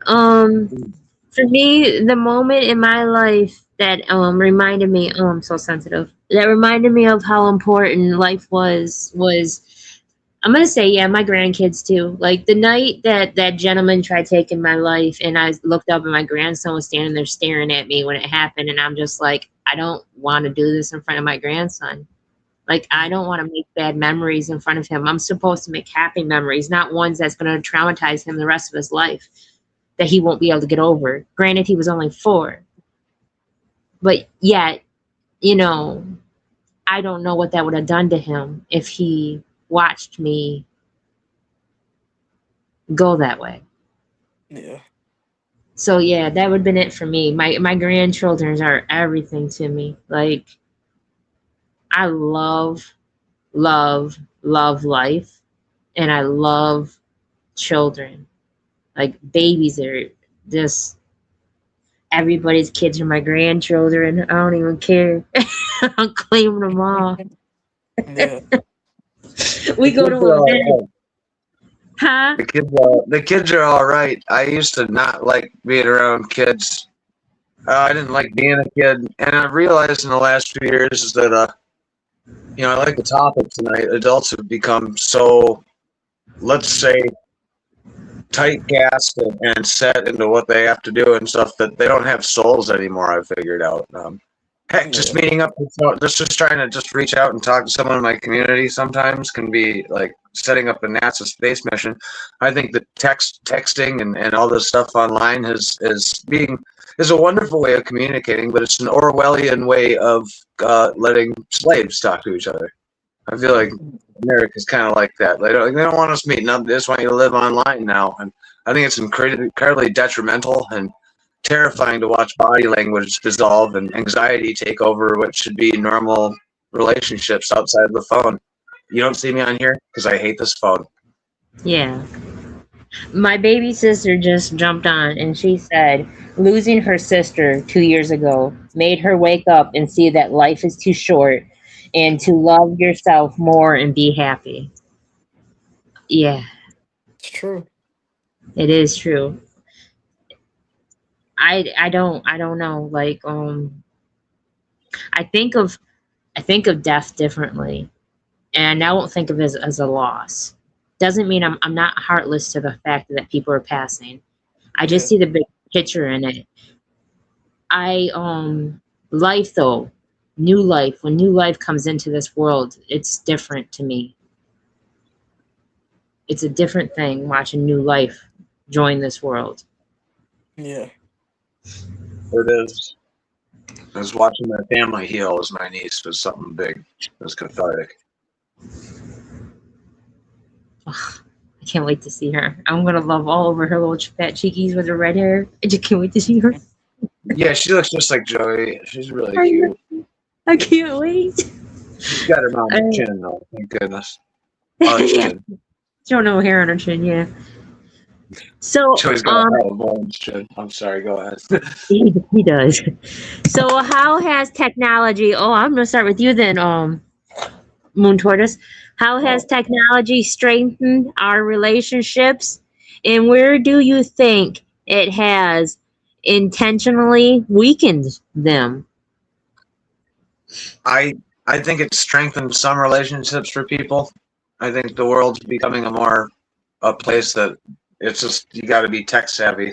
um, for me, the moment in my life that reminded me, oh, I'm so sensitive. That reminded me of how important life was I'm gonna say, yeah, my grandkids too. Like the night that that gentleman tried taking my life, and I looked up and my grandson was standing there staring at me when it happened, and I'm just like, I don't want to do this in front of my grandson. Like I don't want to make bad memories in front of him. I'm supposed to make happy memories, not ones that's gonna traumatize him the rest of his life that he won't be able to get over. Granted, he was only 4, but yet, you know, I don't know what that would have done to him if he watched me go that way. Yeah. So yeah, that would have been it for me. My grandchildren are everything to me. Like I love life, and I love children. Like babies are just everybody's kids are my grandchildren. I don't even care. I'm claiming them all. Yeah. We The go to kids are a all event, right. huh? The kids are all right. I used to not like being around kids. I didn't like being a kid, and I've realized in the last few years that I like the topic tonight. Adults have become so, let's say, typecast and set into what they have to do and stuff that they don't have souls anymore. I've figured out. Heck, just Yeah. meeting up, just trying to just reach out and talk to someone in my community sometimes can be like setting up a NASA space mission. I think that texting and all this stuff online is a wonderful way of communicating, but it's an Orwellian way of letting slaves talk to each other. I feel like America's kind of like that. They don't want us meeting up. They just want you to live online now, and I think it's incredibly detrimental and terrifying to watch body language dissolve and anxiety take over what should be normal relationships outside of the phone. You don't see me on here because I hate this phone. Yeah. My baby sister just jumped on and she said losing her sister 2 years ago made her wake up and see that life is too short and to love yourself more and be happy. Yeah, It's true. it is true. I don't know. Like I think of I think of death differently, and I won't think of it as a loss. Doesn't mean I'm not heartless to the fact that people are passing. I just Yeah. see the big picture in it. I life though, new life. When new life comes into this world, it's different to me. It's a different thing watching new life join this world. Yeah. It is. I was watching my family heal as my niece was something big. It was cathartic. Ugh, I can't wait to see her. I'm gonna love all over her little fat cheekies with her red hair. I just can't wait to see her. Yeah, she looks just like Joey. She's really I, cute. I can't wait. She's got her mom's I, chin though. Thank goodness. Arch yeah, chin. she don't know hair on her chin. Yeah. So Joey's got a hell of a orange chin. I'm sorry. Go ahead. he does. So how has technology? Oh, I'm gonna start with you then. Moon Tortoise. How has Oh, technology strengthened our relationships? And where do you think it has intentionally weakened them? I I think it's strengthened some relationships for people. I think the world's becoming a place that it's just you got to be tech savvy.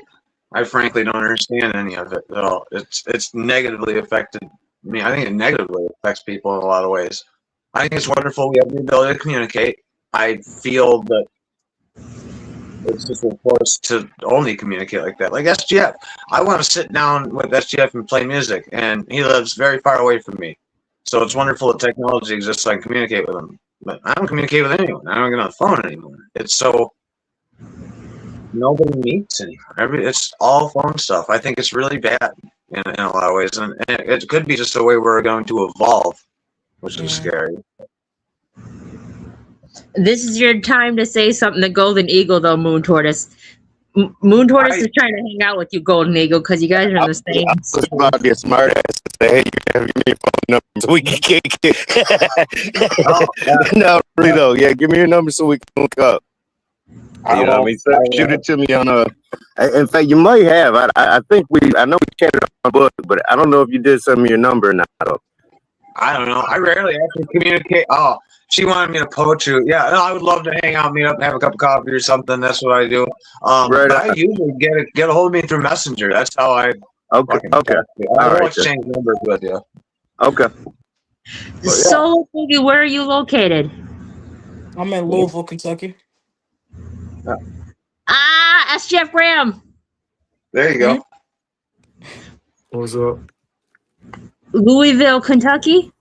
I frankly don't understand any of it at all. It's negatively affected me. I think it negatively affects people in a lot of ways. I think it's wonderful we have the ability to communicate. I feel that it's just a force to only communicate like that. Like SGF, I want to sit down with SGF and play music, and he lives very far away from me. So it's wonderful that technology exists so I can communicate with him. But I don't communicate with anyone. I don't get on the phone anymore. It's so nobody meets anymore. It's all phone stuff. I think it's really bad in a lot of ways, and it could be just the way we're going to evolve, which is Yeah. scary. This is your time to say something to Golden Eagle, though, Moon Tortoise. Moon Tortoise I is trying to hang out with you, Golden Eagle, because you guys are in the I same was state. about to be a smart ass to say, hey, you can have your phone number so we can kick it. oh yeah, No, really though. Yeah, give me your number so we can hook up. I You know what I will. mean? So I shoot will. it to me on in fact, you might have. I think I know we chatted on my book, but I don't know if you did send me your number or not. I don't know. I rarely actually communicate. Oh, she wanted me to poach you. Yeah, no, I would love to hang out, meet up, and have a cup of coffee or something. That's what I do. Right. But I usually get a hold of me through Messenger. That's how I Okay. fucking Okay. talk to you. I All will right. Then. exchange numbers with you. Okay. But yeah, So, Boogie, where are you located? I'm in Louisville, Kentucky. Ah, that's Jeff Graham. there you go. What's up? Louisville, Kentucky.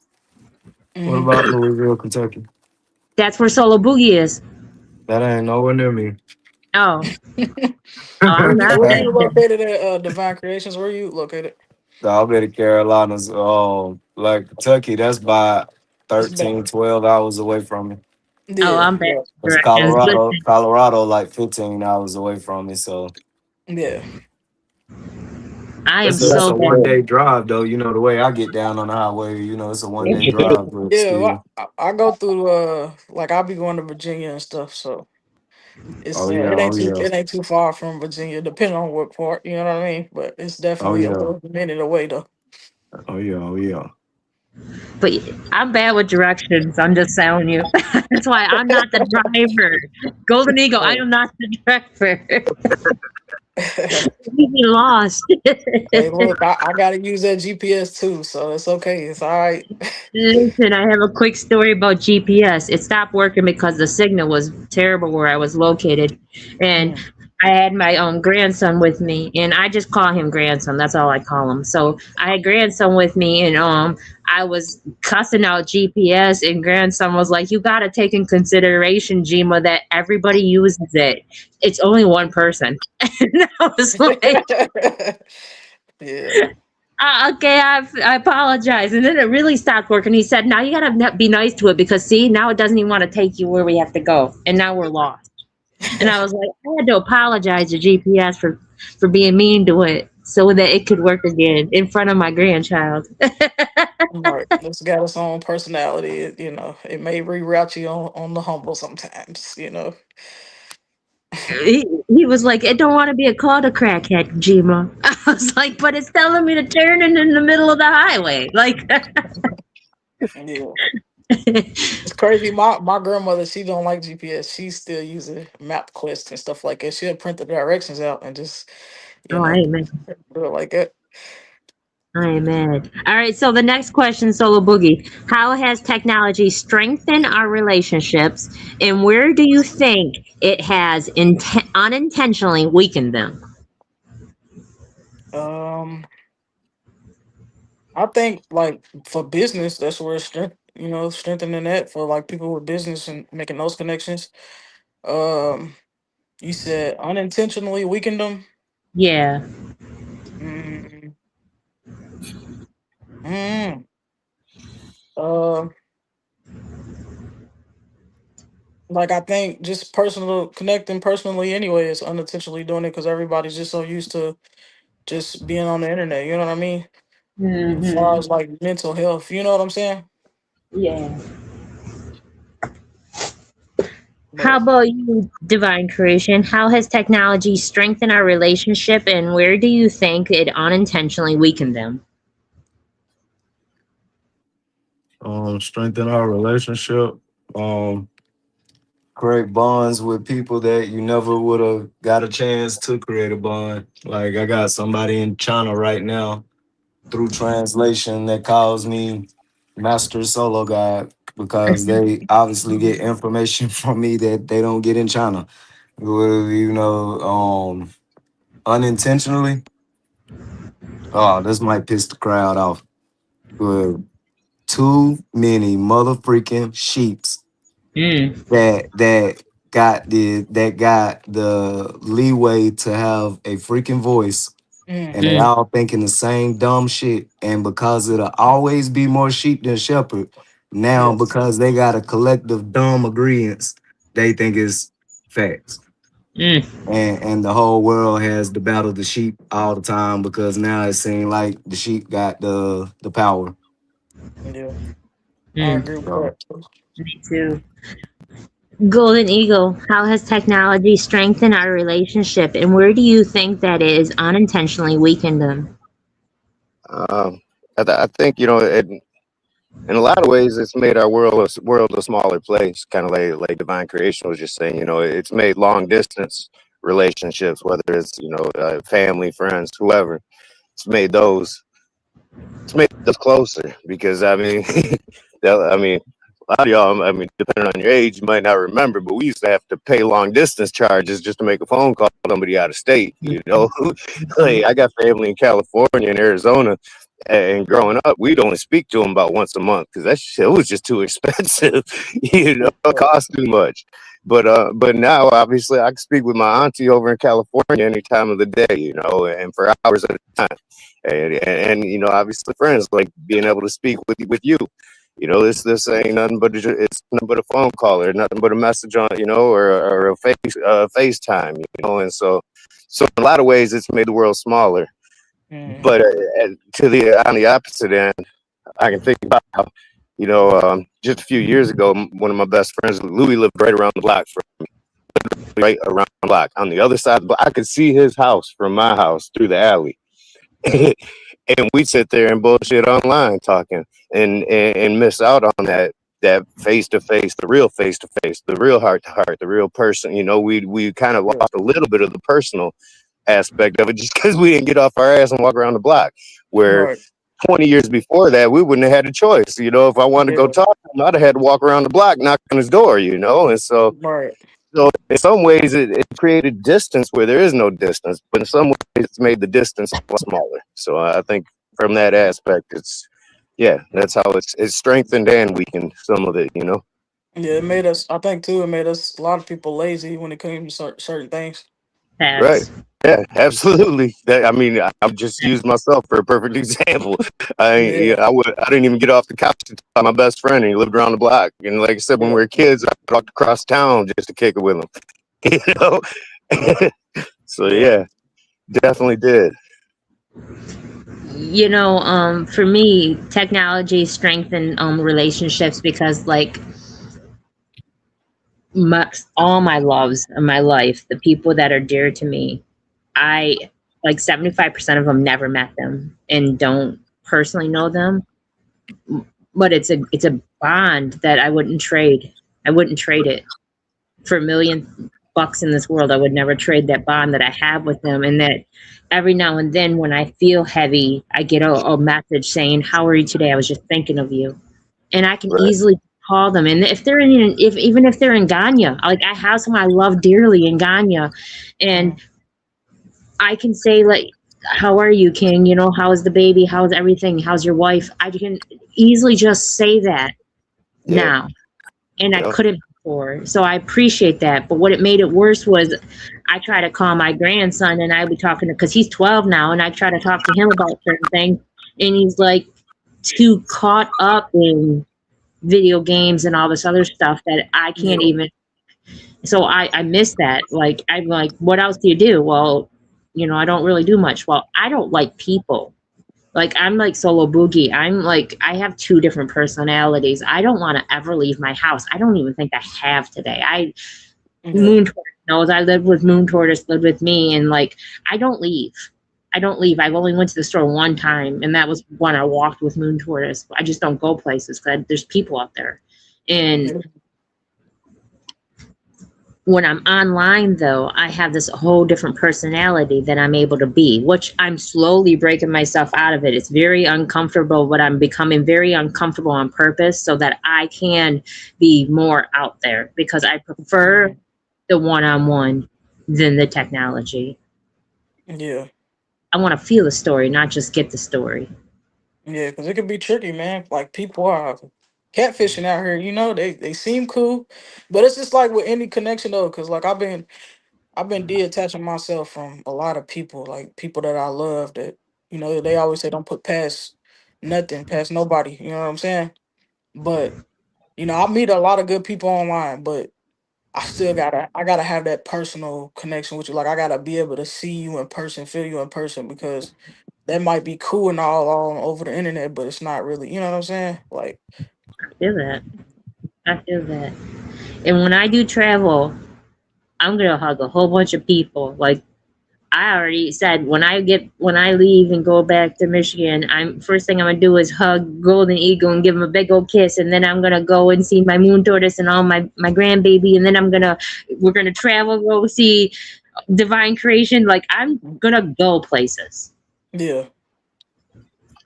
What about Louisville, Kentucky? That's where Solo Boogie is. That ain't nowhere near me. Oh, I'm not Where that. you located at Divine Creations? Where you located? I'll be the Carolinas. Like Kentucky, that's by It's about 13, 12 hours away from me. Oh, Yeah, I'm bad yeah, with Because directions. Colorado, like 15 hours away from me. So yeah. I am it's so a bad. 1 day drive, though. You know, the way I get down on the highway, it's a 1 day drive, but Yeah, well, still. I go through like I'll be going to Virginia and stuff, so it's Oh, yeah. Oh, yeah. it ain't too far from Virginia, depending on what part, you know what I mean? But it's Oh, definitely a yeah. little minute away though. Oh, yeah. Oh, yeah. But I'm bad with directions. I'm just telling you. That's why I'm not the driver. Golden Eagle, I Hey, am not the driver. hey, We get lost. look, I gotta use that GPS too, so it's okay. It's all right. Listen, I have a quick story about GPS. It stopped working because the signal was terrible where I was located. And Mm, I had my grandson with me, and I just call him grandson. That's all I call him. So I had grandson with me, and I was cussing out GPS, and grandson was like, "You got to take in consideration, Jima, that everybody uses it. It's only one person." And I was like, yeah. Okay, I apologize. And then it really stopped working. He said, now you got to be nice to it because, see, now it doesn't even want to take you where we have to go. And now we're lost. And I was like, I had to apologize to GPS for being mean to it so that it could work again in front of my grandchild. Right. It's got its own personality. It may reroute you on the humble sometimes, you know. He was like, it don't want to be a call to crackhead, Jima. I was like, but it's telling me to turn in the middle of the highway. Like, Yeah. It's crazy. My grandmother, she don't like GPS. She still uses MapQuest and stuff like that. She'll print the directions out and just, you oh, I know, ain't mad. do it like that. I ain't mad. All right, so the next question, Solo Boogie. How has technology strengthened our relationships, and where do you think it has unintentionally weakened them? Um, I think like for business, that's where it's strengthening that for like people with business and making those connections. Um, you said unintentionally weakened them. Yeah. Mm, mm, uh, like I think just personal connecting personally anyway is unintentionally doing it because everybody's just so used to just being on the internet. You know what I mean? As far Hmm. as like mental health, you know what I'm saying? Yeah. How But about you, Divine Creation? How has technology strengthened our relationship, and where do you think it unintentionally weakened them? Strengthen our relationship. Um, create bonds with people that you never would have got a chance to create a bond. Like I got somebody in China right now through translation that calls me Master Solo God because they obviously get information from me that they don't get in China. Well, unintentionally. Oh, this might piss the crowd off. But too many mother freaking sheeps Mm, that got the leeway to have a freaking voice, and they mm, mm, all thinking the same dumb shit. And because it'll always be more sheep than shepherd, now yeah, because they got a collective dumb agreements, they think it's facts. mm, And the whole world has the battle of the sheep all the time because now it seems like the sheep got the power. yeah. I mm. agree with So, that too. Me too. Golden Eagle, how has technology strengthened our relationship, and where do you think that it is unintentionally weakened them? Um, I think in a lot of ways, it's made our world a smaller place. Kind of like divine creation was just saying. It's made long distance relationships, whether it's family, friends, whoever. It's made those closer because I mean, I mean, a lot of y'all, I mean, depending on your age, you might not remember, but we used to have to pay long distance charges just to make a phone call to somebody out of state. Like, I got family in California and Arizona, and growing up, we'd only speak to them about once a month because that shit was just too expensive. It cost too much. But now obviously I can speak with my auntie over in California any time of the day, and for hours at a time. And obviously friends like being able to speak with you. This ain't nothing but it's nothing but a phone call or nothing but a message on, or a FaceTime, and so in a lot of ways it's made the world smaller. Mm. But to the on the opposite end, I can think about how, just a few years ago, one of my best friends, Louis, lived right around the block from right around the block on the other side. But I could see his house from my house through the alley. And we sit there and bullshit online talking and miss out on that face to face, the real face to face, the real heart to heart, the real person. We kind of Yeah. lost a little bit of the personal aspect of it just because we didn't get off our ass and walk around the block. Where Right. 20 years before that, we wouldn't have had a choice. If I wanted to go Yeah. talk to him, I'd have had to walk around the block, knock on his door. And Right. so in some ways, it created distance where there is no distance, but in some ways, it's made the distance a lot smaller. So I think from that aspect, that's how it's strengthened and weakened some of it. Yeah, it made us. I think too. It made us a lot of people lazy when it came to certain things. Right. Facts. Yeah, absolutely. I mean, I'm just used myself for a perfect example. Yeah. I didn't even get off the couch to talk to my best friend, and he lived around the block. And like I said, when we Yeah. were kids, I walked across town just to kick it with him. You know. So Yeah. yeah, definitely did. For me, technology strengthened relationships because, like, all my loves in my life, the people that are dear to me, I like 75% of them never met them and don't personally know them, but it's a bond that I wouldn't trade. I wouldn't trade it for $1 million in this world. I would never trade that bond that I have with them. And that every now and then when I feel heavy, I get a message saying, "How are you today? I was just thinking of you." And I can Right. easily call them. And if they're even if they're in Ghana, like I have someone I love dearly in Ghana, and Mm. I can say, like, "How are you, King? How's the baby? How's everything? How's your wife?" I can easily just say that Yeah. now, and I Yeah. couldn't before. So I appreciate that. But what it made it worse was I try to call my grandson, and I be talking to, because he's 12 now, and I try to talk to him about certain things, and he's like too caught up in video games and all this other stuff that I can't Yeah. even. So I miss that. Like, I'm like, "What else do you do?" "Well, I don't really do much." "Well, I don't like people. Like, I'm like Solo Boogie. I'm like, I have two different personalities. I don't want to ever leave my house. I don't even think I have today. Yeah. Moon Tortoise knows I lived with Moon Tortoise, lived with me, and like, I don't leave. I don't leave. I've only went to the store one time, and that was when I walked with Moon Tortoise. I just don't go places because there's people out there. And Yeah. when I'm online, though, I have this whole different personality that I'm able to be, which I'm slowly breaking myself out of it. It's very uncomfortable, but I'm becoming very uncomfortable on purpose so that I can be more out there, because I prefer Mm. the one-on-one than the technology. Yeah. I want to feel the story, not just get the story. Yeah. Because it can be tricky, man. Like people are catfishing out here. They seem cool, but it's just like with any connection though. Because like I've been detaching myself from a lot of people, like people that I love. That they always say don't put past nothing, past nobody. You know what I'm saying? But I meet a lot of good people online, but I gotta have that personal connection with you. Like I gotta be able to see you in person, feel you in person, because that might be cool and all over the internet, but it's not really. You know what I'm saying? Like, I feel that. I feel that. And when I do travel, I'm gonna hug a whole bunch of people. Like, I already said, when I leave and go back to Michigan, I'm first thing I'm gonna do is hug Golden Eagle and give him a big old kiss, and then I'm gonna go and see my Moon Tortoise and all my grandbaby, and then we're gonna travel, go see Divine Creation. Like, I'm gonna go places. yeah.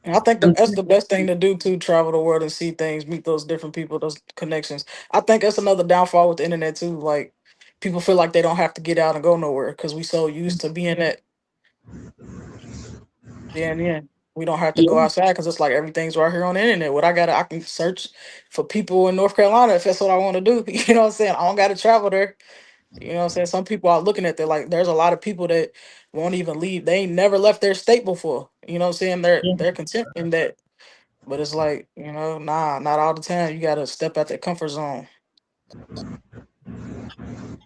And I think I'm that's the best thing to do to travel the world and see things, meet those different people, those connections. I think that's another downfall with the internet too. Like people feel like they don't have to get out and go nowhere because we so used to being that. Yeah, we don't have to go Yeah, outside because it's like everything's right here on the internet. I can search for people in North Carolina if that's what I want to do. You know what I'm saying? I don't got to travel there. You know what I'm saying? Some people are looking at that like there's a lot of people that won't even leave. They ain't never left their state before. You know what I'm saying? They're yeah. content in that. But it's like, nah, not all the time. You gotta step out that comfort zone.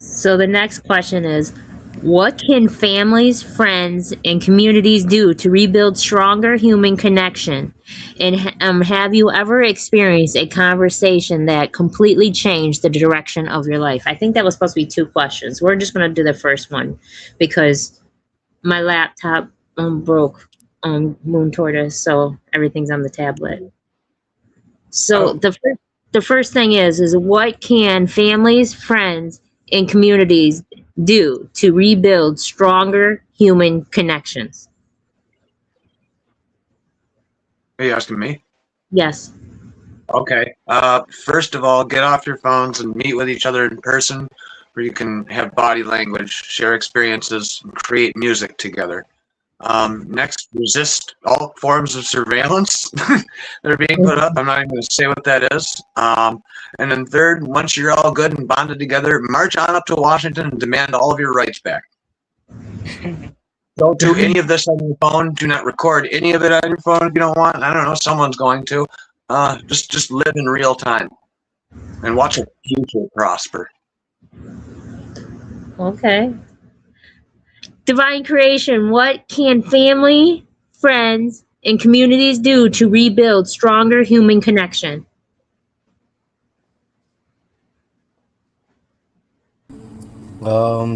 So the next question is, what can families, friends, and communities do to rebuild stronger human connection? And have you ever experienced a conversation that completely changed the direction of your life? I think that was supposed to be two questions. We're just going to do the first one because my laptop broke on Moon Tortoise, so everything's on the tablet. So Oh. the first thing is what can families, friends, and communities do to rebuild stronger human connections? Are you asking me? Yes. Okay. First of all, get off your phones and meet with each other in person, where you can have body language, share experiences, and create music together. Next, resist all forms of surveillance that are being put up. I'm not even going to say what that is. And then third, once you're all good and bonded together, march on up to Washington and demand all of your rights back. Don't do any of this on your phone. Do not record any of it on your phone if you don't want. I don't know. Someone's going to. Just live in real time and watch your future prosper. Okay. Divine creation, what can family, friends, and communities do to rebuild stronger human connection?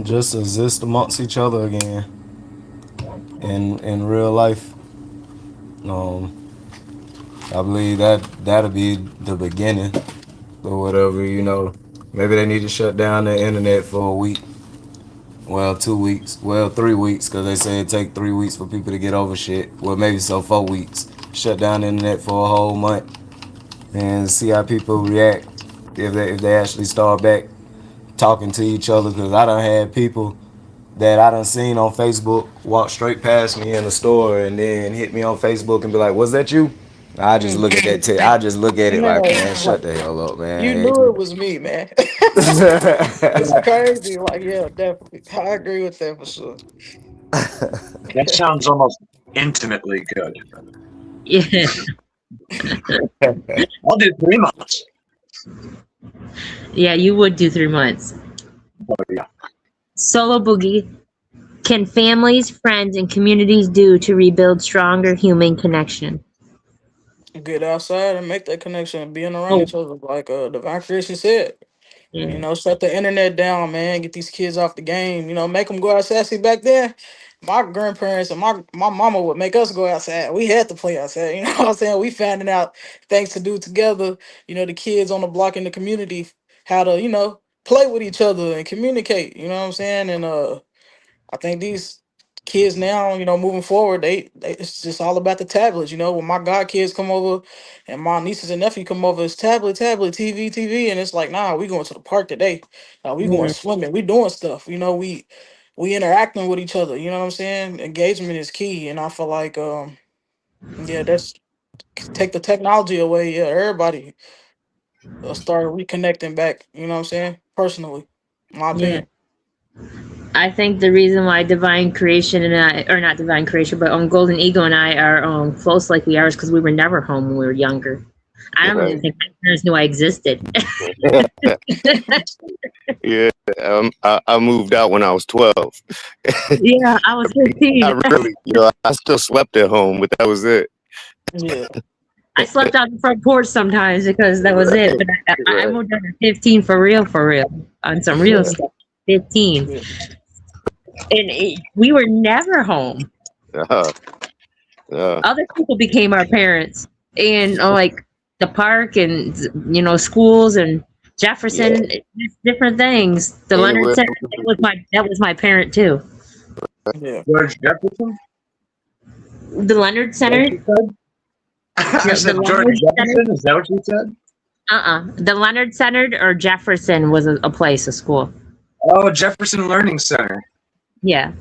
Just exist amongst each other again in real life. I believe that'll be the beginning or whatever. Maybe they need to shut down the internet for a week. Well, 2 weeks. Well, 3 weeks, because they say it take 3 weeks for people to get over shit. Well, maybe so 4 weeks. Shut down the internet for a whole month and see how people react if they actually start back talking to each other. Because I done had people that I done seen on Facebook walk straight past me in the store and then hit me on Facebook and be like, "Was that you?" I just look at that. I just look at it like, Man, man, shut the hell up, you man. knew it was me, man. It's crazy. Like, yeah, definitely. I agree with that for sure. That sounds almost intimately good. Yeah. I'll do 3 months. Yeah, you would do 3 months. Oh, yeah. Solo Boogie, can families, friends, and communities do to rebuild stronger human connection? Get outside and make that connection, being around Oh, each other, like Divine Creation said. yeah. Shut the internet down, man. Get these kids off the game. Make them go outside. See, back then, my grandparents and my mama would make us go outside. We had to play outside. You know what I'm saying? We finding out things to do together. The kids on the block in the community, how to play with each other and communicate. You know what I'm saying? And I think these kids now, moving forward, they it's just all about the tablets. When my god kids come over and my nieces and nephew come over, it's tablet, TV, TV, and it's like, nah, we going to the park today. We going Yeah. swimming. We doing stuff. We interacting with each other. You know what I'm saying? Engagement is key, and I feel like, yeah, that's take the technology away. Yeah, everybody start reconnecting back. You know what I'm saying? Personally, my Yeah. opinion. I think the reason why Divine Creation and I, or not Divine Creation, but Golden Eagle and I are close like we are is because we were never home when we were younger. I don't even Right. think my parents knew I existed. Yeah. I moved out when I was 12. Yeah, I was 15. I really, I still slept at home, but that was it. Yeah. I slept on the front porch sometimes because that was it. But I Right. moved out at 15 for real, on some real Yeah. stuff. 15. Yeah. And we were never home. Uh-huh. Other people became our parents. And like the park and, schools and Jefferson, different things. The Leonard Anywhere. Center, that was my parent too. Yeah. George Jefferson? The Leonard Center. What you said? I said the George Leonard Jefferson? Is that what you said? The Leonard Center or Jefferson was a place, a school. Oh, Jefferson Learning Center. Yeah.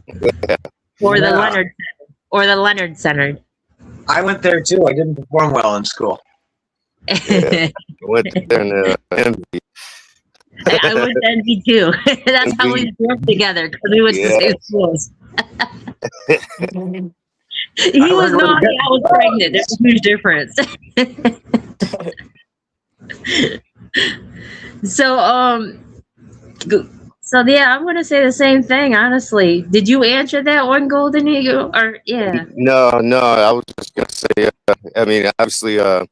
Or the Yeah. Leonard Center. Or the Leonard Center. I went there too. I didn't perform well in school. Yeah. Went there and envy. I went to NB too. That's how we grew up together because we went to the same schools. He I was learned where to naughty. I was pregnant. get There's a huge difference. So, g- so yeah, I'm gonna say the same thing. Honestly, did you answer that one, Golden Eagle? Or yeah, No, no, I was just gonna say. I mean, obviously, uh,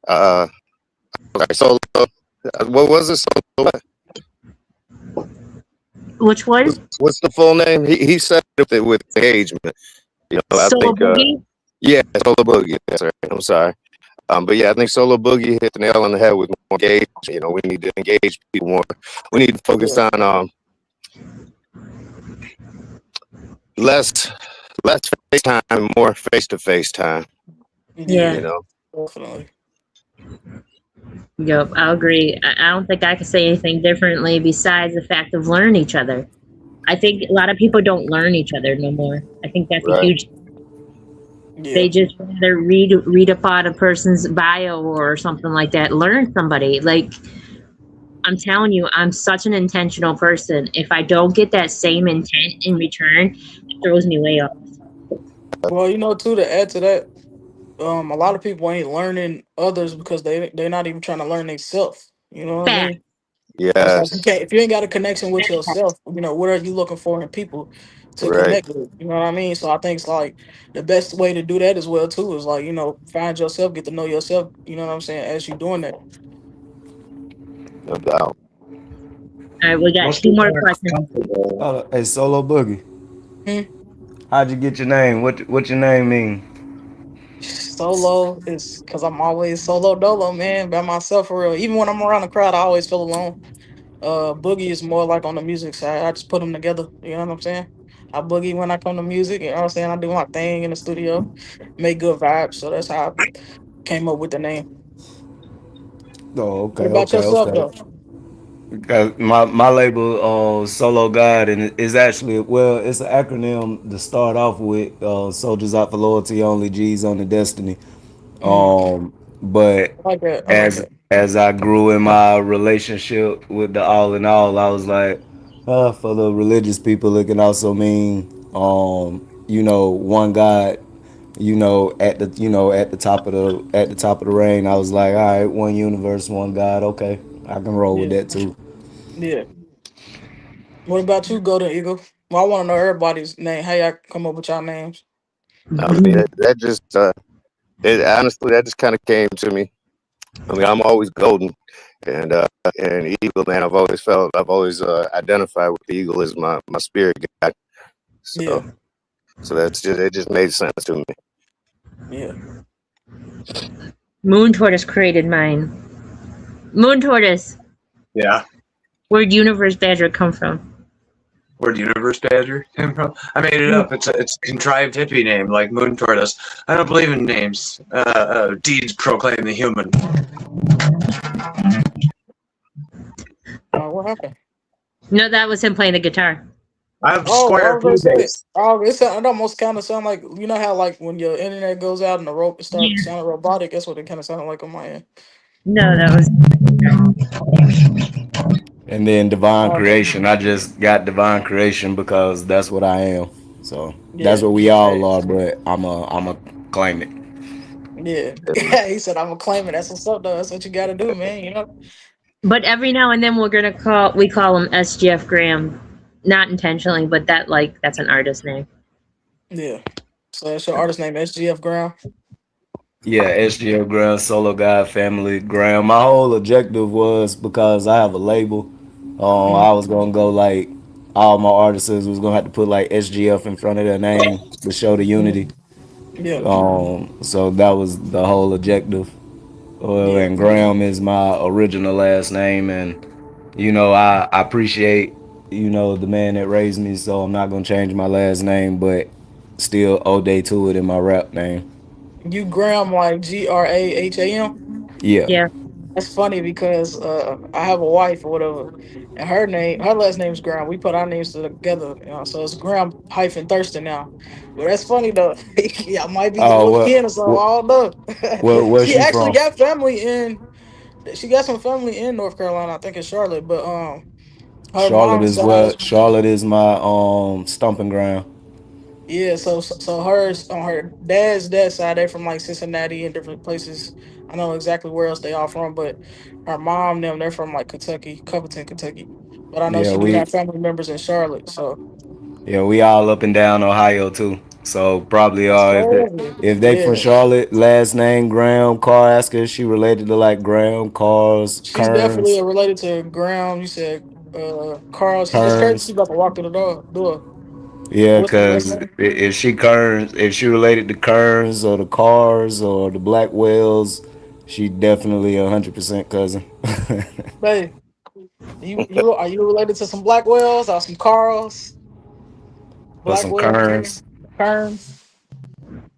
sorry, solo. What was it? Solo. which one? What's the full name? He said it with engagement. You know, I Solo think. Boogie. Yeah, Solo Boogie. That's right. I'm sorry. But yeah, I think Solo Boogie hit the nail on the head with more engagement. You know, we need to engage people more. We need to focus Yeah, on less less FaceTime, more face to face time. yeah, You Yeah. know, definitely. Yep, I agree. I don't think I could say anything differently besides the fact of learn each other. I think a lot of people don't learn each other no more. I think that's a right? huge. Yeah, They just rather read about a person's bio or something like that. Learn somebody. Like I'm telling you, I'm such an intentional person. If I don't get that same intent in return, it throws me way off. well, too, to add to that, a lot of people ain't learning others because they're not even trying to learn themselves. You know what I Fact. mean? So it's like you Yes, can't if you ain't got a connection with yourself. What are you looking for in people to right. connect with? You know what I mean? So I think it's like the best way to do that as well too is like find yourself, get to know yourself. You know what I'm saying? As you doing that. No doubt. All right, we got most two people more aren't questions. comfortable. Hey, Solo Boogie. Hmm. How'd you get your name? What your name mean? Solo is because I'm always solo dolo, man, by myself for real. Even when I'm around the crowd, I always feel alone. Boogie is more like on the music side. I just put them together. You know what I'm saying? I boogie when I come to music. You know what I'm saying? I do my thing in the studio, make good vibes. So that's how I came up with the name. Oh, What okay, about okay, yourself okay. though? My label, Solo God, and is actually, well, it's an acronym to start off with. Soldiers out for loyalty, only G's on the destiny. Mm, But I like that. I like as that. as I grew in my relationship with the all in all, I was like, for the religious people, it can also mean, one God. At the top of the reign, I was like, all right, one universe, one God. Okay, I can roll with Yeah, that too. yeah. What about you, Golden Eagle? Well, I want to know everybody's name. How y'all come up with y'all names? I mean, that just it honestly that just kind of came to me. I mean, I'm always golden, and eagle man. I've always identified with the eagle as my spirit guide. Yeah, So that's just it. Just made sense to me. yeah. Moon Tortoise created mine. Moon Tortoise. Yeah. Where'd Universe Badger come from? Where'd Universe Badger came from? I made it up. It's a contrived hippie name like Moon Tortoise. I don't believe in names. Deeds proclaim the human. What happened? No, that was him playing the guitar. I have Oh, I Squire was gonna say. Freebase. Oh, it almost kind of sound like how like when your internet goes out and the rope start Yeah. sounding robotic. That's what it kind of sounded like on my end. No, that was. And then divine Oh, okay. creation. I just got divine creation because that's what I am. So that's Yeah. what we all Hey. are. But I'm a claim it. Yeah. He said, "I'm gonna claim it." That's what's up, though. That's what you got to do, man. But every now and then we call him SGF Graham, not intentionally, but that's an artist name. Yeah. So that's your artist name, SGF Ground. Yeah, SGL Graham, Solo God, Family Graham. My whole objective was because I have a label. Mm, I was gonna go like all my artists was gonna have to put like SGF in front of their name to show the mm, unity. yeah. So that was the whole objective. Yeah. And Graham is my original last name, and I appreciate the man that raised me. So I'm not gonna change my last name, but still O'Day to it in my rap name. You Graham like Graham. Yeah. Yeah. That's funny because I have a wife or whatever, and her last name's Graham. We put our names together, so it's Graham hyphen Thurston now. But that's funny though. Yeah, I might be Oh, little kin or something. I don't know. where's She she actually from? got family in. She got some family in North Carolina. I think in Charlotte, but her mom's side is Charlotte is my stomping ground. Yeah, so hers on her dad's dad side, they're from like Cincinnati and different places. I know exactly where else they all from, but her mom, them, they're from like Kentucky, Covington, Kentucky. But I know Yeah, she do we have family members in Charlotte. So yeah we all up and down Ohio too. So probably if they from yeah, Charlotte, last name Graham, car ask her if she related to like Graham, Cars, she's definitely Kearns, related to Graham. You said Carl. It's crazy. Kearns. She's about to walk through the door. Yeah, What's the last cause name? if she Kearns, if she related to Kearns or the Cars or the Blackwells, she definitely 100% cousin. Hey, you are you related to some Blackwells or some Carls? Or some Blackwell Jr. Kearns. Kearns.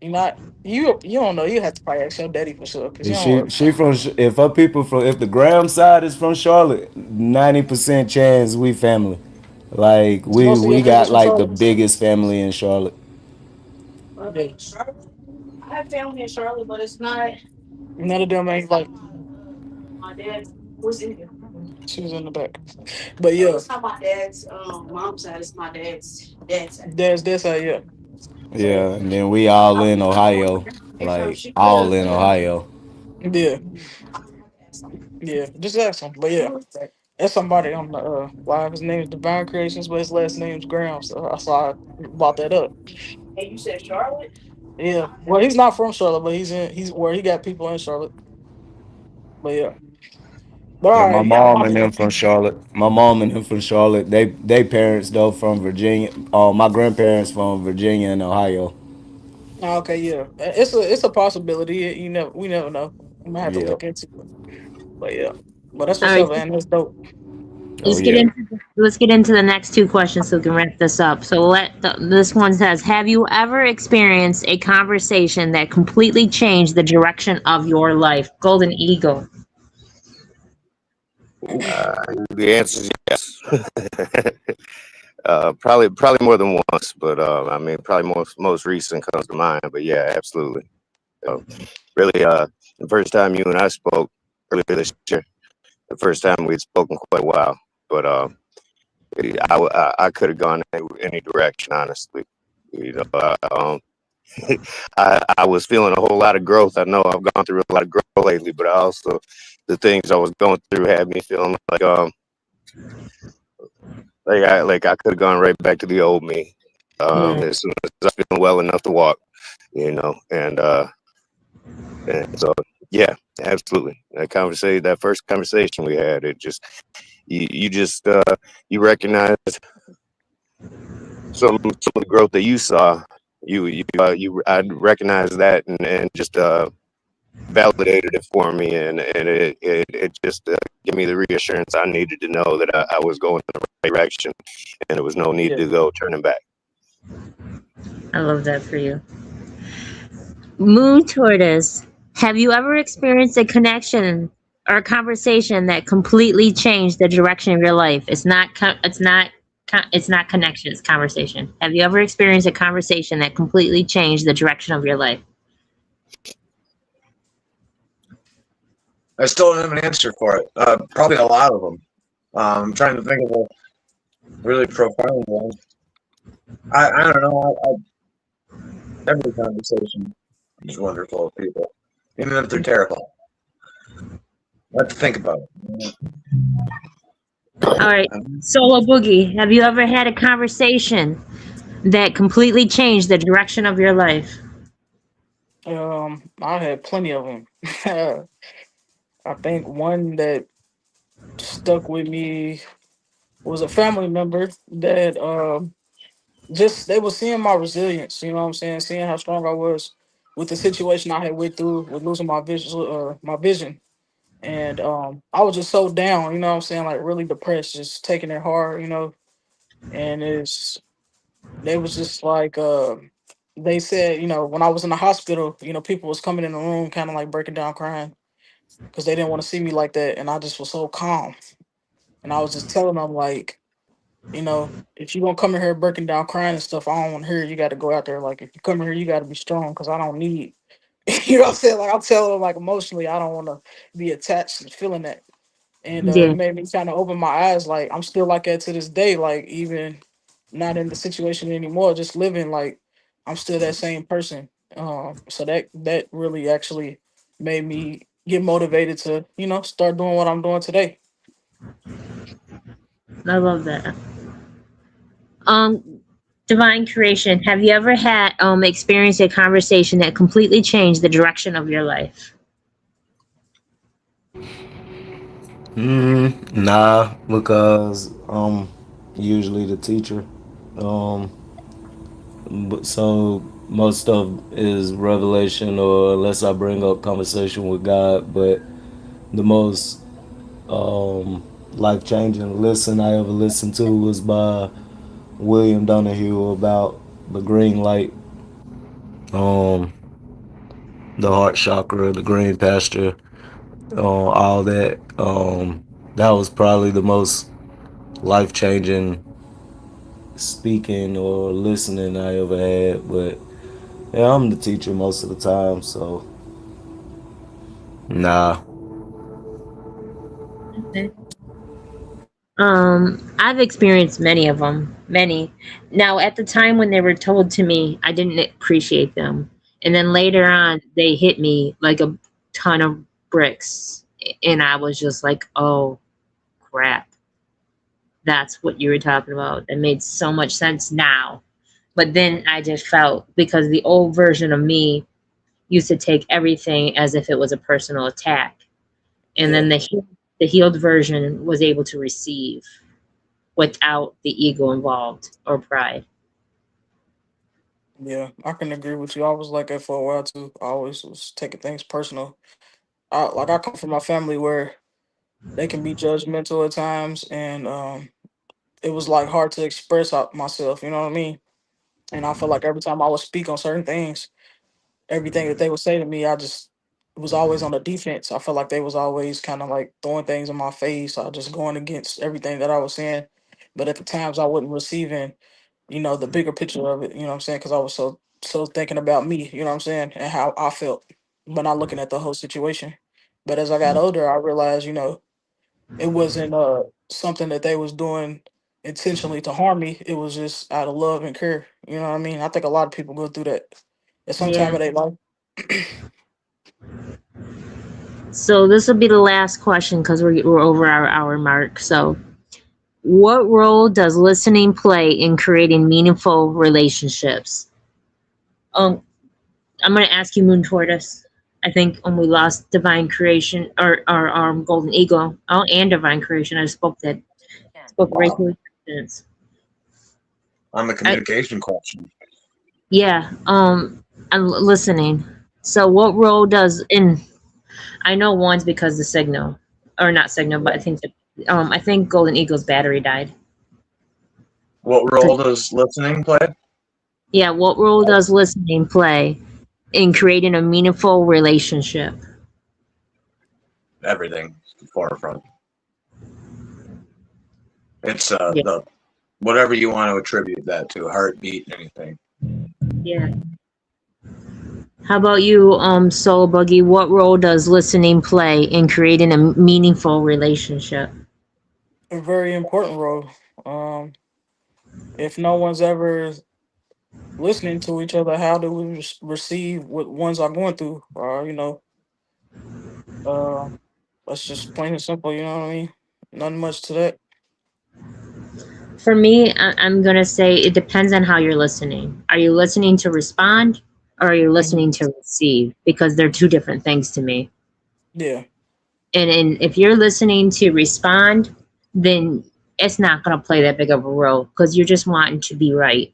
You not you don't know. You have to probably ask your daddy for sure because you If don't she work. she from if her people from if the Graham side is from Charlotte, 90% chance we family. Like Is we most of your we got neighbors from like the Charlotte? biggest family in Charlotte. Yeah. I have family in Charlotte, but it's not. None of them ain't like my dad was in here. She was in the back. But yeah. It's not my dad's mom's side, it's my dad's side. Dad's side, yeah. So Yeah, and then we all I in think I know Ohio, where they from. like She could all have in Ohio. yeah. Yeah. Just ask him. But yeah. That's somebody on the live. His name is Divine Creations, but his last name's Graham. So I saw I brought that up. And you said Charlotte? Yeah. Well, he's not from Charlotte, but he's where he got people in Charlotte. But yeah. But Yeah, all my right, yeah. mom and them from Charlotte. My mom and them from Charlotte. They parents though from Virginia. My grandparents from Virginia and Ohio. Okay, yeah. It's a possibility. We never know. We might have to Yeah. look into it. But yeah. But that's All what's right, up, man. That's dope. Oh let's get yeah. into let's get into the next two questions so we can wrap this up. So this one says, "Have you ever experienced a conversation that completely changed the direction of your life?" Golden Eagle. The answer is yes. Probably more than once, but I mean, probably most recent comes to mind. But yeah, absolutely. Uh, really, the first time you and I spoke earlier this year, the first time we'd spoken quite a while, but I could have gone any direction, honestly. You know, I was feeling a whole lot of growth. I know I've gone through a lot of growth lately, but I also the things I was going through had me feeling like I could have gone right back to the old me. Yeah. As soon as I feel well enough to walk, and so yeah, absolutely. That first conversation we had, it just you just you recognize some of the growth that you saw. I recognized that and just validated it for me, and it just gave me the reassurance I needed to know that I was going in the right direction, and there was no need Yeah. to go turning back. I love that for you. Moon Tortoise, have you ever experienced a connection or a conversation that completely changed the direction of your life? It's not connection, it's conversation. Have you ever experienced a conversation that completely changed the direction of your life? I still don't have an answer for it. Probably a lot of them. I'm trying to think of a really profound one. I don't know. Every conversation is wonderful with people, even if they're terrible. I have to think about it. All right. Solo Boogie, have you ever had a conversation that completely changed the direction of your life? I had plenty of them. I think one that stuck with me was a family member that just they were seeing my resilience, you know what I'm saying, seeing how strong I was with the situation I had went through with losing my vision. And I was just so down, you know what I'm saying, like really depressed, just taking it hard, and they was just like they said, when I was in the hospital, people was coming in the room kind of like breaking down crying because they didn't want to see me like that. And I just was so calm. And I was just telling them like, if you're gonna come in here breaking down crying and stuff, I don't want to hear it. You got to go out there. Like, if you come in here, you got to be strong because I don't need, you know what I'm saying? Like, I'm telling them, like, emotionally, I don't want to be attached and feeling that. And Yeah. it made me kind of open my eyes. Like, I'm still like that to this day. Like, even not in the situation anymore, just living like I'm still that same person. So that really actually made me get motivated to, start doing what I'm doing today. I love that. Um, Divine creation. Have you ever had experienced a conversation that completely changed the direction of your life? Nah, because I'm usually the teacher. Um, but so most stuff is revelation, or unless I bring up conversation with God. But the most life changing listen I ever listened to was by William Donahue about the green light, um, the heart chakra, the green pasture, all that. That was probably the most life changing speaking or listening I ever had. But yeah, I'm the teacher most of the time, so nah. Okay. I've experienced many of them, many. Now, at the time when they were told to me, I didn't appreciate them, and then later on, they hit me like a ton of bricks, and I was just like, "Oh crap, that's what you were talking about." That made so much sense now, but then I just felt because the old version of me used to take everything as if it was a personal attack, and Yeah, then the healed version was able to receive without the ego involved or pride. yeah, I can agree with you. I was like that for a while too. I always was taking things personal. I come from a family where they can be judgmental at times, and it was like hard to express out myself. You know what I mean? And I felt like every time I would speak on certain things, everything that they would say to me, I just was always on the defense. I felt like they was always kind of like throwing things in my face. I just going against everything that I was saying. But at the times I wasn't receiving, the bigger picture of it, you know what I'm saying? Because I was so thinking about me, you know what I'm saying, and how I felt, but not looking at the whole situation. But as I got older, I realized, it wasn't something that they was doing intentionally to harm me. It was just out of love and care. You know what I mean? I think a lot of people go through that at some time Yeah. of their life. So this will be the last question because we're over our hour mark. So, what role does listening play in creating meaningful relationships? Um, I'm going to ask you, Moon Tortoise. I think when we lost Divine Creation or Golden Eagle, oh, and Divine Creation, I spoke right through his. On the I communication question. Yeah. I'm listening. So, what role does in I know one's because the signal, or not signal, but I think Golden Eagle's battery died. What 'Cause- role does listening play? Yeah, what role does listening play in creating a meaningful relationship? Everything. The forefront. It's Yeah, the whatever you want to attribute that to, heartbeat, anything. yeah. How about you, Soul Buggy? What role does listening play in creating a meaningful relationship? A very important role. Um, if no one's ever listening to each other, how do we receive what ones are going through? Or uh, that's just plain and simple. You know what I mean? Nothing much to that. For me, I'm gonna say it depends on how you're listening. Are you listening to respond, or are you Mhm. listening to receive? Because they're two different things to me. Yeah. And if you're listening to respond, then it's not going to play that big of a role because you're just wanting to be right.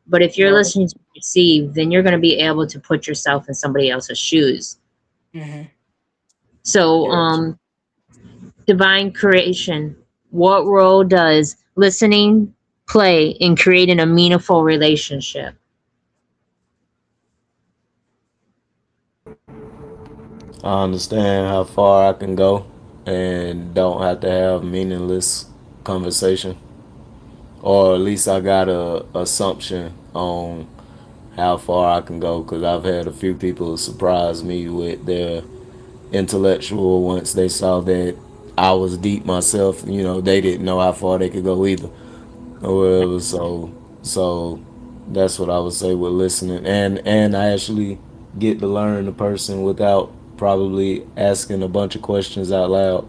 But if you're Right. listening to receive, then you're going to be able to put yourself in somebody else's shoes. Hmm. So, Yeah. divine creation, what role does listening play in creating a meaningful relationship? I understand how far I can go and don't have to have meaningless conversation. Or at least I got a assumption on how far I can go, because I've had a few people surprise me with their intellectual once they saw that I was deep myself. They didn't know how far they could go either, or whatever. So That's what I would say with listening, and I actually get to learn the person without probably asking a bunch of questions out loud.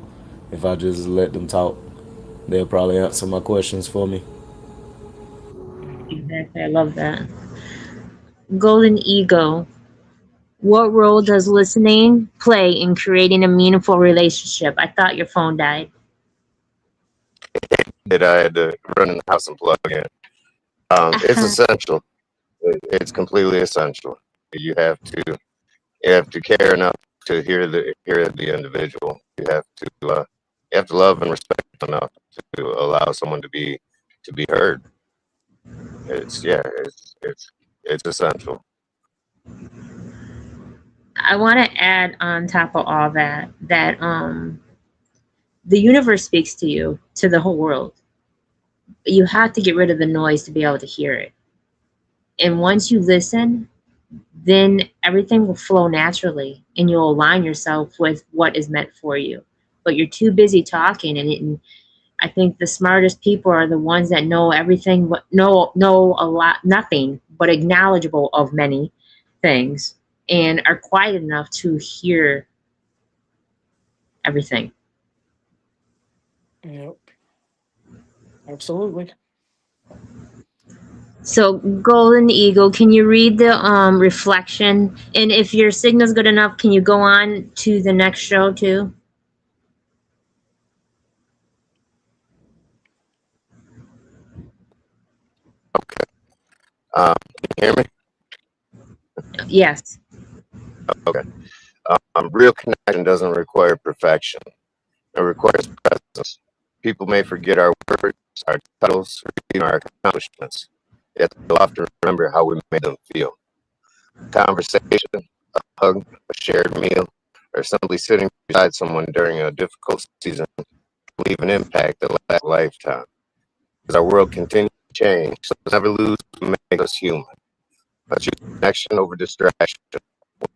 If I just let them talk, they'll probably answer my questions for me. Exactly. I love that. Golden Ego. What role does listening play in creating a meaningful relationship? I thought your phone died. That I had to run in the house and plug in. It's essential. It's completely essential. You have to you have to care enough to hear the individual. You have to love and respect enough to allow someone to be heard. It's essential. I want to add on top of all that that the universe speaks to you, to the whole world. You have to get rid of the noise to be able to hear it. And once you listen, then everything will flow naturally and you'll align yourself with what is meant for you. But you're too busy talking, and I think the smartest people are the ones that know everything, but know a lot, nothing, but acknowledgeable of many things, and are quiet enough to hear everything. Yep, absolutely. So, Golden Eagle, can you read the reflection? And if your signal's good enough, can you go on to the next show too? Can you hear me? Yes. Okay. Real connection doesn't require perfection. It requires presence. People may forget our words, our titles, or even our accomplishments. Yet they'll often remember how we made them feel. Conversation, a hug, a shared meal, or simply sitting beside someone during a difficult season can leave an impact that lasts a lifetime. As our world continues to change, so let's never lose what makes us human. Let's use connection over distraction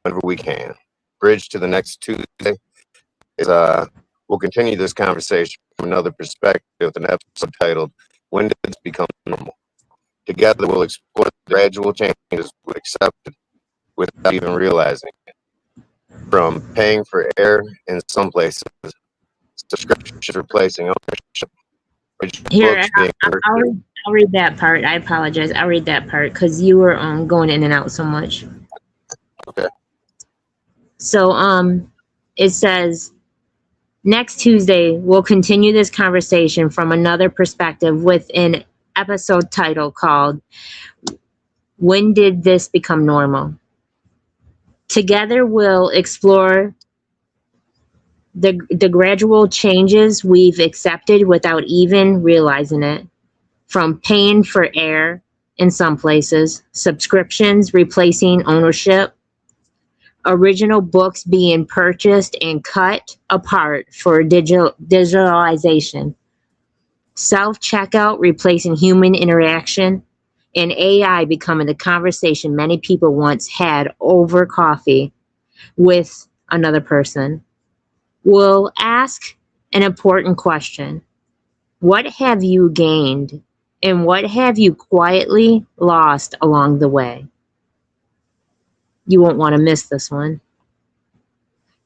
whenever we can. Bridge to the next Tuesday is we'll continue this conversation from another perspective with an episode titled "When Did This Become Normal?" Together, we'll explore the gradual changes we accepted without even realizing it. From paying for air in some places, subscriptions replacing ownership, original Here, books being I'll read that part. I apologize. I'll read that part because you were going in and out so much. okay. So it says next Tuesday we'll continue this conversation from another perspective with an episode title called "When Did This Become Normal?" Together we'll explore the gradual changes we've accepted without even realizing it. From paying for air in some places, subscriptions replacing ownership, original books being purchased and cut apart for digitalization, self-checkout replacing human interaction, and AI becoming the conversation many people once had over coffee with another person. We'll ask an important question. What have you gained and what have you quietly lost along the way? You won't want to miss this one.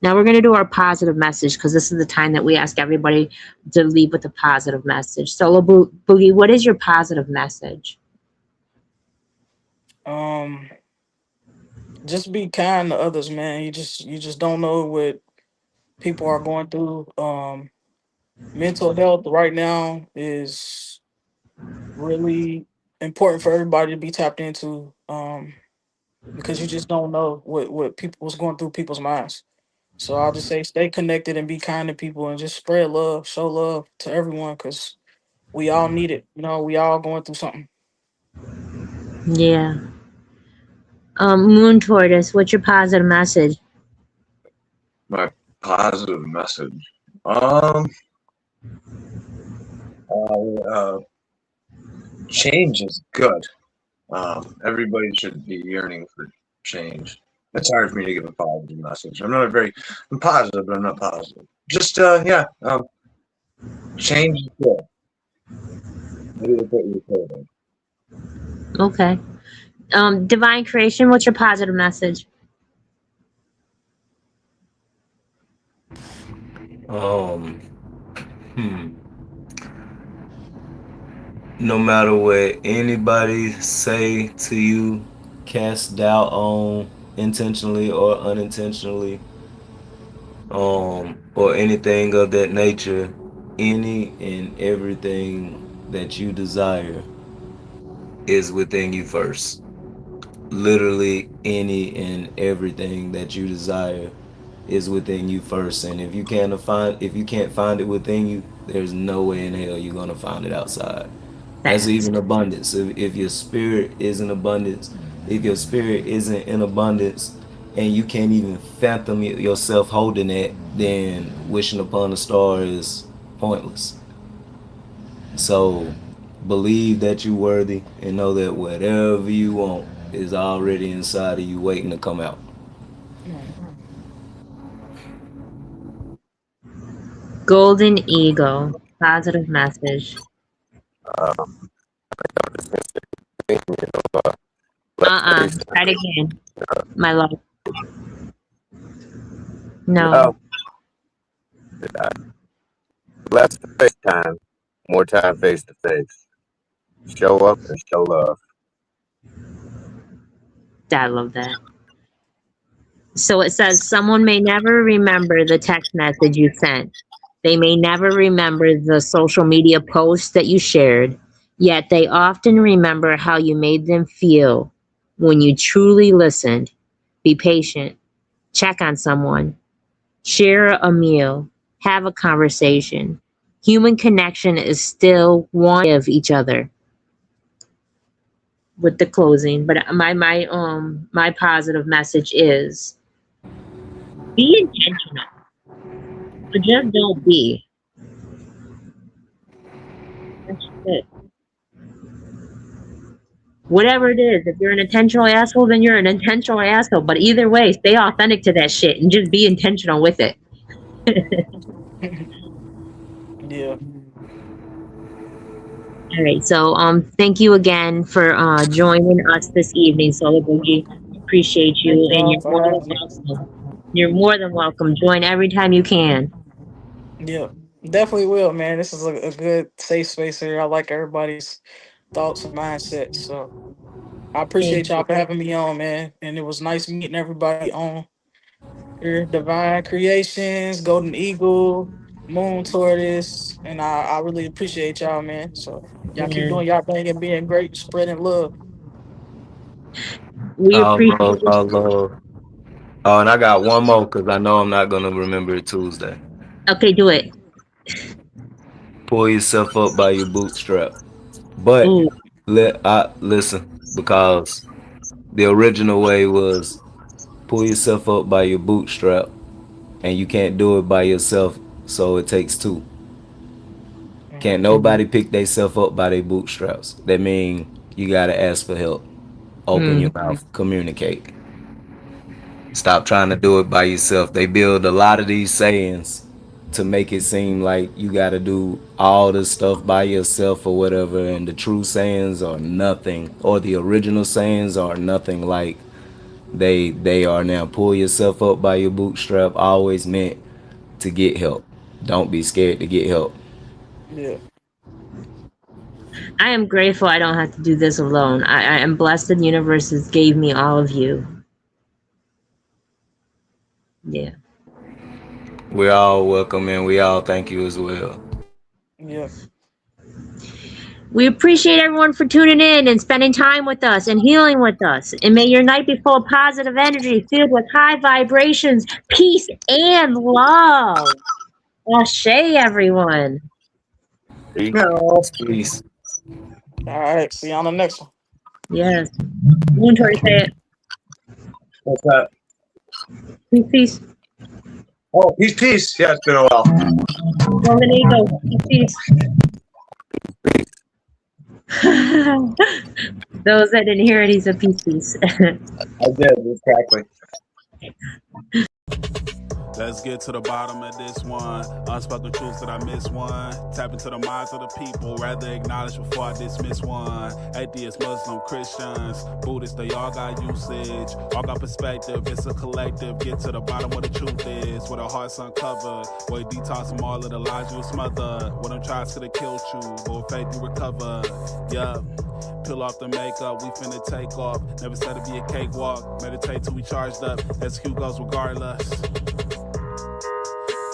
Now we're going to do our positive message because this is the time that we ask everybody to leave with a positive message. Solo Boogie, what is your positive message? Um, just be kind to others, man. You just don't know what people are going through. Mental health right now is really important for everybody to be tapped into. Because you just don't know what's going through people's minds. So I'll just say stay connected and be kind to people and just spread love, show love to everyone because we all need it. We all going through something. Yeah. Moon Tortoise, what's your positive message? My positive message. Um, change is good. Everybody should be yearning for change. It's hard for me to give a positive message. I'm positive, but I'm not positive. Just, yeah, change is good. Maybe that's what you're saying. Okay. Divine creation, what's your positive message? Um, hmm. No matter what anybody say to you, cast doubt on intentionally or unintentionally, or anything of that nature, any and everything that you desire is within you first. Literally any and everything that you desire is within you first. And if you can't find it within you, there's no way in hell you're gonna find it outside. That's Facts. even abundance. If your spirit is in abundance, if your spirit isn't in abundance, and you can't even fathom yourself holding it, then wishing upon a star is pointless. So believe that you're worthy and know that whatever you want is already inside of you waiting to come out. Mm. Golden Eagle, positive message. Try it again, my love. No. No, less FaceTime, more time face to face. Show up and show love. I love that. So it says someone may never remember the text message you sent. They may never remember the social media post that you shared, yet they often remember how you made them feel when you truly listened. Be patient, check on someone, share a meal, have a conversation. Human connection is still one of each other with the closing. But my positive message is be intentional. But just don't be. That's it. Whatever it is, if you're an intentional asshole, then you're an intentional asshole. But either way, stay authentic to that shit and just be intentional with it. Yeah. All right. So thank you again for joining us this evening, Solar Boogie. Appreciate Thank you, and y'all you're for more than having me. welcome. You're more than welcome. Join every time you can. Yeah. Definitely will, man. This is a good safe space here. I like everybody's thoughts and mindsets. So I Thank appreciate y'all you. for having me on, man. And it was nice meeting everybody on here. Divine Creations, Golden Eagle, Moon Tortoise. And I really appreciate y'all, man. So y'all keep Yeah. doing y'all thing and being great, spreading love. We All appreciate love, you. all love. Oh, and I got one more because I know I'm not gonna remember it Tuesday. Okay, do it. Pull yourself up by your bootstrap. But Ooh. listen, because the original way was pull yourself up by your bootstrap, and you can't do it by yourself, so it takes two. Mhm. Can't nobody pick themselves up by their bootstraps. That mean you gotta ask for help. Open your Mm. mouth, communicate. Stop trying to do it by yourself. They build a lot of these sayings to make it seem like you got to do all this stuff by yourself or whatever. And the true sayings are nothing, or the original sayings are nothing like they are now. Pull yourself up by your bootstrap. Always meant to get help. Don't be scared to get help. Yeah. I am grateful I don't have to do this alone. I am blessed the universe has gave me all of you. Yeah. We all welcome and we all thank you as well. Yeah. We appreciate everyone for tuning in and spending time with us and healing with us. And may your night be full of positive energy, filled with high vibrations, peace, and love. Ashe, everyone. See? Oh. Peace. All right. See you on the next one. Yes. Moon Tori, say it. What's that? Peace, peace. Oh, peace. Yeah, it's been a while. Golden Eagle. Peace, peace. Those that didn't hear it, he said peace, peace. I did, exactly. Let's get to the bottom of this one. Unspoken truths that I miss one. Tap into the minds of the people, rather acknowledge before I dismiss one. Atheists, Muslim, Christians, Buddhists, they all got usage. All got perspective, it's a collective. Get to the bottom where the truth is. Where the heart's uncovered. Where you detox from all of the lies you smothered. Where them tries could have killed you, but with faith you recovered. Yup. Peel off the makeup, we finna take off. Never said it'd be a cakewalk. Meditate till we charged up. Execute goes regardless.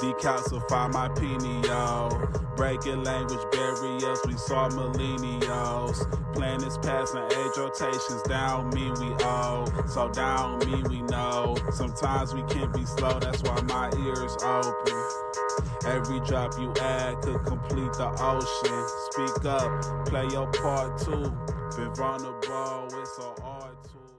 Decalcify my pineal. Breaking language barriers, we saw millennials. Planets passing age rotations, down me we owe. So down me we know. Sometimes we can be slow, that's why my ears open. Every drop you add could complete the ocean. Speak up, play your part too. Been vulnerable, it's so hard to.